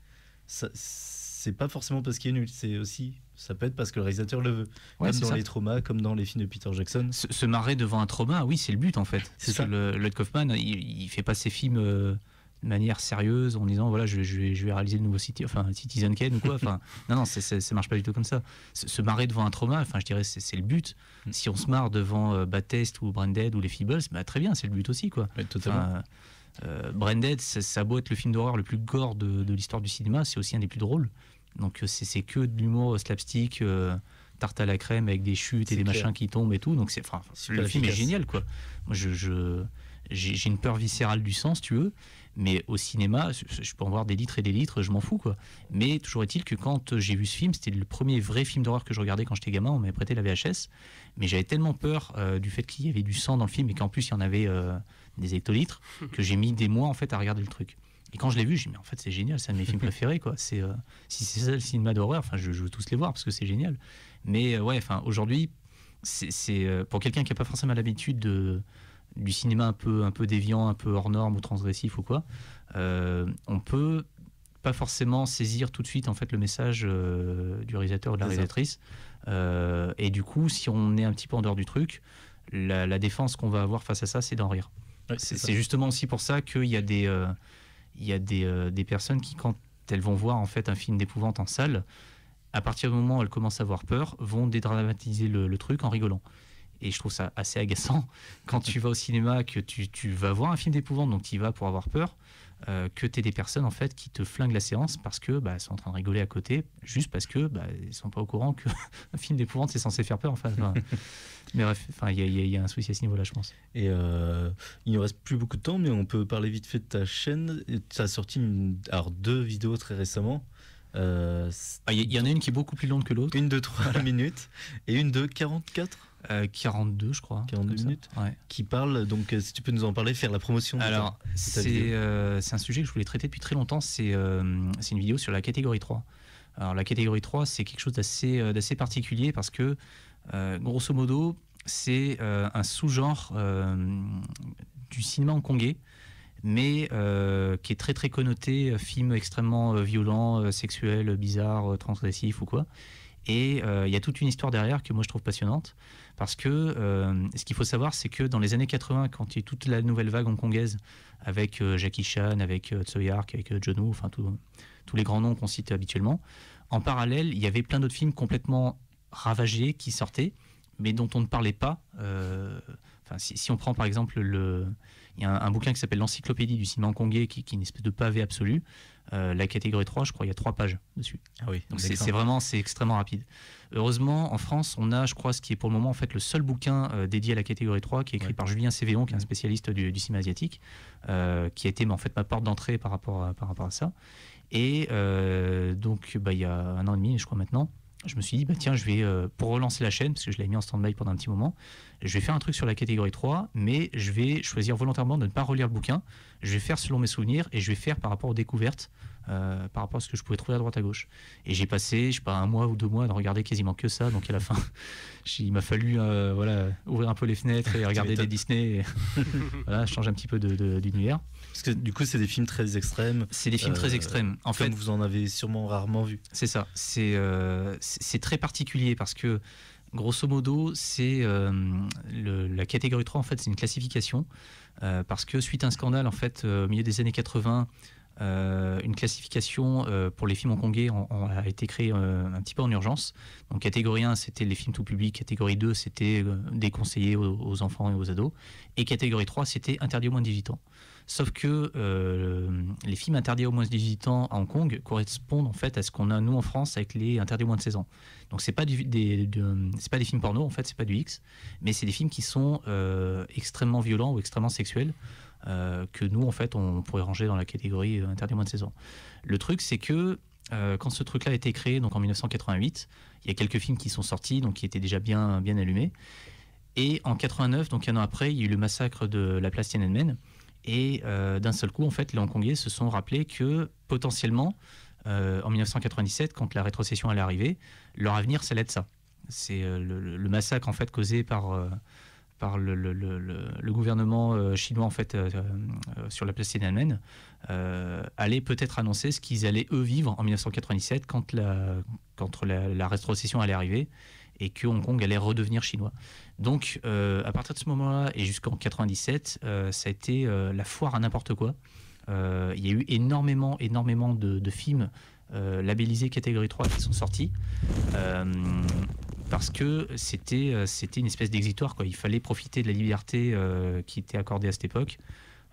c'est pas forcément parce qu'il est nul, c'est aussi, ça peut être parce que le réalisateur le veut. Ouais, Même c'est dans ça. les traumas, comme dans les films de Peter Jackson. Se marrer devant un trauma, oui, c'est le but en fait. C'est Parce que Lloyd Kaufman, il fait pas ses films de manière sérieuse en disant voilà, je vais réaliser le nouveau Citizen Kane ou quoi. Enfin, non, ça marche pas du tout comme ça. Se marrer devant un trauma, enfin, je dirais, c'est le but. Si on se marre devant Bad Taste ou Branded ou les Feebles, bah, très bien, c'est le but aussi, quoi. Ouais, totalement. Branded, ça a beau être le film d'horreur le plus gore de l'histoire du cinéma, c'est aussi un des plus drôles. Donc c'est que de l'humour slapstick, tarte à la crème avec des chutes et C'est des clair. machins qui tombent et tout. Donc Super le film est efficace. génial, quoi. Moi, j'ai une peur viscérale du sang, si tu veux. Mais au cinéma, je peux en voir des litres et des litres, je m'en fous, quoi. Mais toujours est-il que quand j'ai vu ce film, c'était le premier vrai film d'horreur que je regardais quand j'étais gamin. On m'avait prêté la VHS. Mais j'avais tellement peur du fait qu'il y avait du sang dans le film et qu'en plus il y en avait des hectolitres que j'ai mis des mois en fait à regarder le truc. Et quand je l'ai vu, j'ai dit mais en fait c'est génial, c'est un de mes films préférés, quoi. Si c'est ça le cinéma d'horreur, enfin je veux tous les voir parce que c'est génial. Mais ouais, enfin aujourd'hui, c'est pour quelqu'un qui n'a pas forcément l'habitude du cinéma un peu déviant, un peu hors norme ou transgressif ou quoi, on peut pas forcément saisir tout de suite en fait le message du réalisateur ou de la C'est ça. réalisatrice. Et du coup, si on est un petit peu en dehors du truc, la défense qu'on va avoir face à ça, c'est d'en rire. Ouais, ça. C'est justement aussi pour ça qu'il y a des personnes qui, quand elles vont voir en fait un film d'épouvante en salle, à partir du moment où elles commencent à avoir peur, vont dédramatiser le truc en rigolant. Et je trouve ça assez agaçant quand tu vas au cinéma, que tu vas voir un film d'épouvante, donc tu y vas pour avoir peur, que tu aies des personnes en fait qui te flinguent la séance parce que elles sont en train de rigoler à côté, juste parce que elles sont pas au courant qu'un film d'épouvante c'est censé faire peur. Enfin, mais bref, il y a un souci à ce niveau-là, je pense. Et il ne reste plus beaucoup de temps, mais on peut parler vite fait de ta chaîne. Tu as sorti deux vidéos très récemment. Il y en a une qui est beaucoup plus longue que l'autre. Une de 3 minutes et une de 44 42, je crois. 42 minutes. Ouais. Qui parle, donc si tu peux nous en parler, faire la promotion. Alors, c'est un sujet que je voulais traiter depuis très longtemps. C'est une vidéo sur la catégorie 3. Alors, la catégorie 3, c'est quelque chose d'assez particulier parce que, grosso modo, c'est un sous-genre du cinéma hongkongais, mais qui est très très connoté film extrêmement violent, sexuel, bizarre, transgressif ou quoi. Et il y a toute une histoire derrière que moi je trouve passionnante, parce que ce qu'il faut savoir, c'est que dans les années 80, quand il y a eu toute la nouvelle vague hongkongaise, avec Jackie Chan, avec Tsui Hark, avec John Woo, enfin tous les grands noms qu'on cite habituellement, en parallèle, il y avait plein d'autres films complètement ravagés qui sortaient, mais dont on ne parlait pas. Si on prend par exemple il y a un bouquin qui s'appelle l'Encyclopédie du cinéma hongkongais, qui est une espèce de pavé absolu. La catégorie 3, je crois, il y a 3 pages dessus. Ah oui, donc c'est extrêmement rapide. Heureusement, en France, on a, je crois, ce qui est pour le moment en fait le seul bouquin dédié à la catégorie 3, qui est écrit par Julien Cévéon, qui est un spécialiste du cinéma asiatique, qui a été en fait ma porte d'entrée par rapport à ça. Et donc, il y a 1 an et demi, je crois maintenant, je me suis dit, tiens, je vais, pour relancer la chaîne, parce que je l'avais mis en stand-by pendant un petit moment, je vais faire un truc sur la catégorie 3, mais je vais choisir volontairement de ne pas relire le bouquin. Je vais faire selon mes souvenirs et je vais faire par rapport aux découvertes, par rapport à ce que je pouvais trouver à droite à gauche. Et j'ai passé, je sais pas, 1 mois ou 2 mois à ne regarder quasiment que ça. Donc à la fin, il m'a fallu ouvrir un peu les fenêtres et regarder des Disney. Et voilà, changer un petit peu d'univers. Parce que du coup, c'est des films très extrêmes. C'est des films très extrêmes. En fait, vous en avez sûrement rarement vu. C'est ça. C'est très particulier parce que, grosso modo, la catégorie 3, en fait, c'est une classification. Parce que suite à un scandale, en fait, au milieu des années 80, une classification pour les films hongkongais a été créée un petit peu en urgence. Donc catégorie 1, c'était les films tout public. Catégorie 2, c'était déconseillé aux enfants et aux ados. Et catégorie 3, c'était interdit aux moins de 18 ans. Sauf que les films interdits aux moins de 18 ans à Hong Kong correspondent en fait à ce qu'on a nous en France avec les interdits aux moins de 16 ans. Donc c'est pas c'est pas des films porno en fait, c'est pas du X, mais c'est des films qui sont extrêmement violents ou extrêmement sexuels que nous en fait on pourrait ranger dans la catégorie interdit aux moins de 16 ans. Le truc c'est que quand ce truc-là a été créé donc en 1988, il y a quelques films qui sont sortis donc qui étaient déjà bien allumés. Et en 89, donc 1 an après, il y a eu le massacre de la place Tiananmen. Et d'un seul coup, en fait, les Hongkongais se sont rappelés que potentiellement, en 1997, quand la rétrocession allait arriver, leur avenir, ça allait être ça. C'est le massacre en fait causé par le gouvernement chinois en fait sur la place Tiananmen allait peut-être annoncer ce qu'ils allaient eux vivre en 1997 quand la rétrocession allait arriver et que Hong Kong allait redevenir chinois. Donc, à partir de ce moment-là et jusqu'en 97, ça a été la foire à n'importe quoi. Il y a eu énormément de films labellisés catégorie 3 qui sont sortis parce que c'était une espèce d'exitoire, quoi. Il fallait profiter de la liberté qui était accordée à cette époque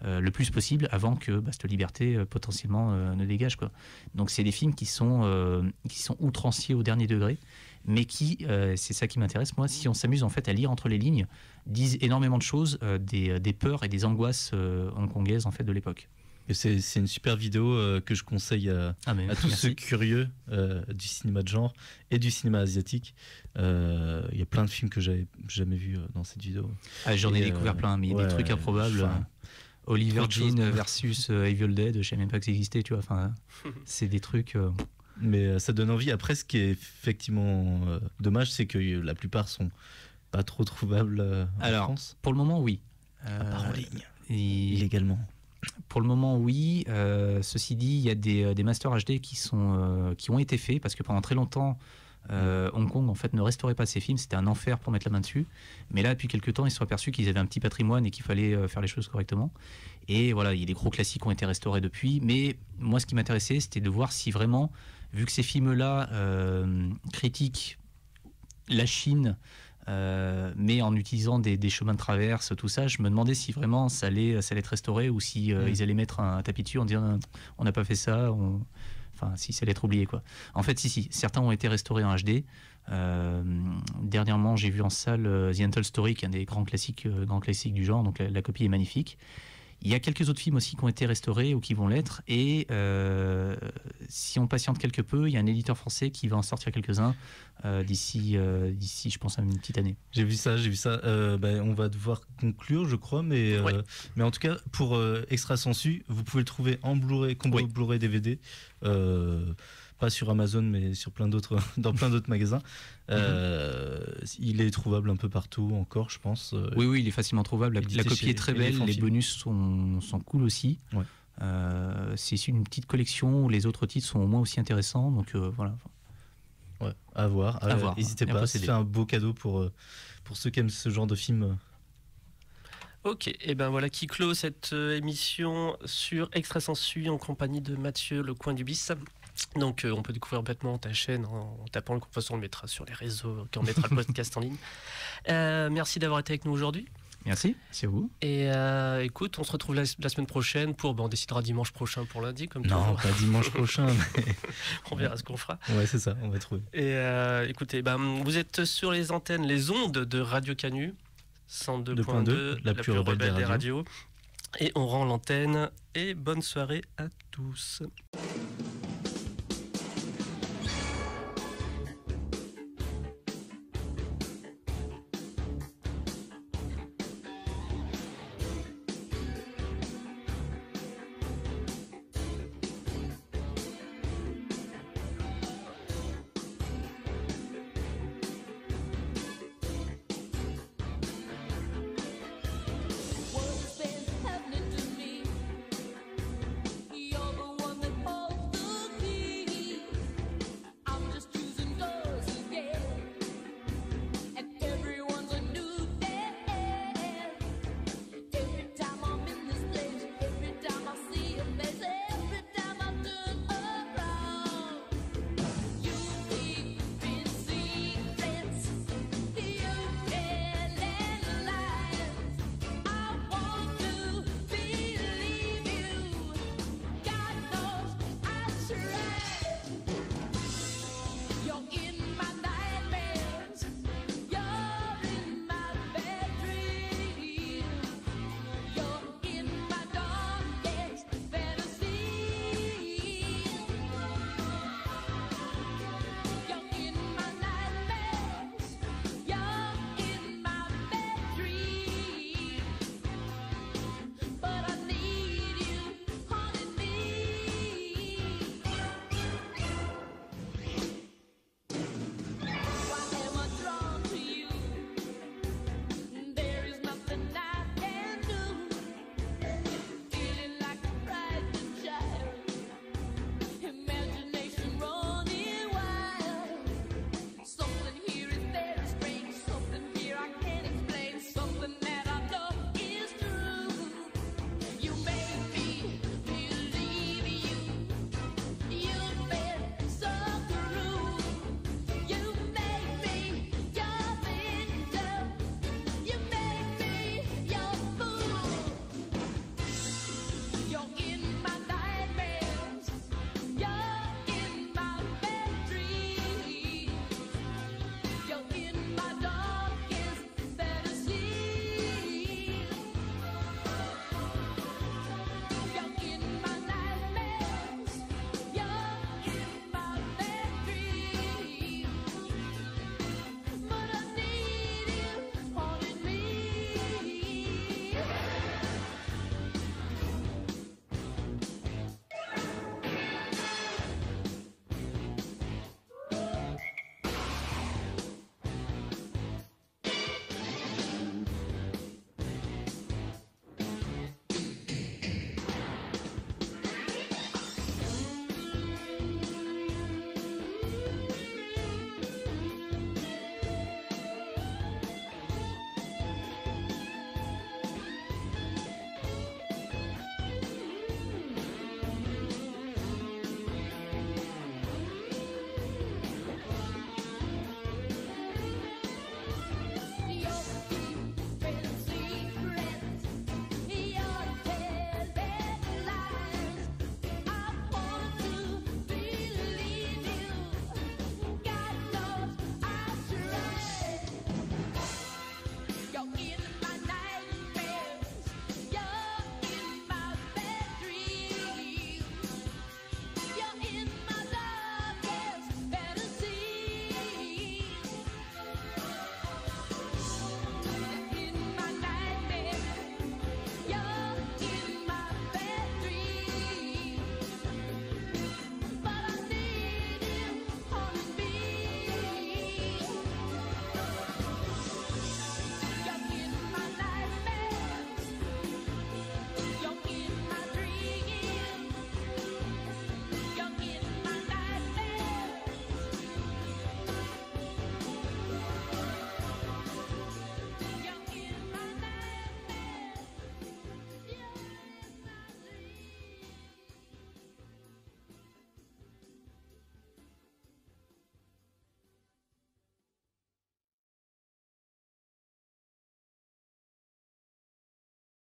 le plus possible avant que cette liberté potentiellement ne dégage, quoi. Donc, c'est des films qui sont outranciers au dernier degré, mais qui, c'est ça qui m'intéresse moi, si on s'amuse en fait à lire entre les lignes, disent énormément de choses, des peurs et des angoisses hongkongaises en fait de l'époque. Et c'est une super vidéo que je conseille à tous ceux curieux du cinéma de genre et du cinéma asiatique. Il y a plein de films que j'avais jamais vus dans cette vidéo. J'en ai découvert plein, mais il y a des trucs improbables. Oliver Jean versus Evil Dead, je savais même pas que ça existait, tu vois. Enfin, c'est des trucs. Mais ça donne envie. Après, ce qui est effectivement dommage, c'est que la plupart sont pas trop trouvables en France. Pour le moment, oui. À part en ligne, illégalement. Pour le moment, oui. Ceci dit, il y a des Master HD qui ont été faits parce que pendant très longtemps, Hong Kong en fait ne restaurait pas ses films. C'était un enfer pour mettre la main dessus. Mais là, depuis quelques temps, ils se sont aperçus qu'ils avaient un petit patrimoine et qu'il fallait faire les choses correctement. Et voilà, il y a des gros classiques qui ont été restaurés depuis. Mais moi, ce qui m'intéressait, c'était de voir si vraiment, vu que ces films-là critiquent la Chine, mais en utilisant des chemins de traverse, tout ça, je me demandais si vraiment ça allait être restauré ou si ils allaient mettre un tapis dessus en disant on n'a pas fait ça, enfin si ça allait être oublié, quoi. En fait, si, certains ont été restaurés en HD. Dernièrement, j'ai vu en salle The Untold Story, qui est un des grands classiques du genre, donc la copie est magnifique. Il y a quelques autres films aussi qui ont été restaurés ou qui vont l'être. Et si on patiente quelque peu, il y a un éditeur français qui va en sortir quelques-uns d'ici, je pense, à une petite année. J'ai vu ça. On va devoir conclure, je crois. Mais en tout cas, pour Extra Sensu, vous pouvez le trouver en Blu-ray, combo Blu-ray DVD. Pas sur Amazon, mais dans plein d'autres magasins. Il est trouvable un peu partout encore, je pense. Oui, il est facilement trouvable. La copie est très belle, les bonus sont cool aussi. Ouais. C'est issu d'une petite collection où les autres titres sont au moins aussi intéressants. Donc voilà. Ouais, à voir. À voir. N'hésitez Et à pas, posséder. c'est un beau cadeau pour ceux qui aiment ce genre de film. Ok, et ben voilà qui clôt cette émission sur Extra Sensu en compagnie de Mathieu Le Coin du Bis. Donc on peut découvrir bêtement ta chaîne en tapant le coup. De toute façon on le mettra sur les réseaux quand on mettra le podcast en ligne. Merci d'avoir été avec nous aujourd'hui. Merci, c'est vous. Et écoute, on se retrouve la semaine prochaine pour... on décidera dimanche prochain pour lundi comme Non, toujours. pas dimanche prochain. Mais... On verra ce qu'on fera. Ouais, c'est ça, on va trouver. Et écoutez, vous êtes sur les antennes, les ondes de Radio Canu 102.2, la plus rebelle des radios. Et on rend l'antenne. Et bonne soirée à tous.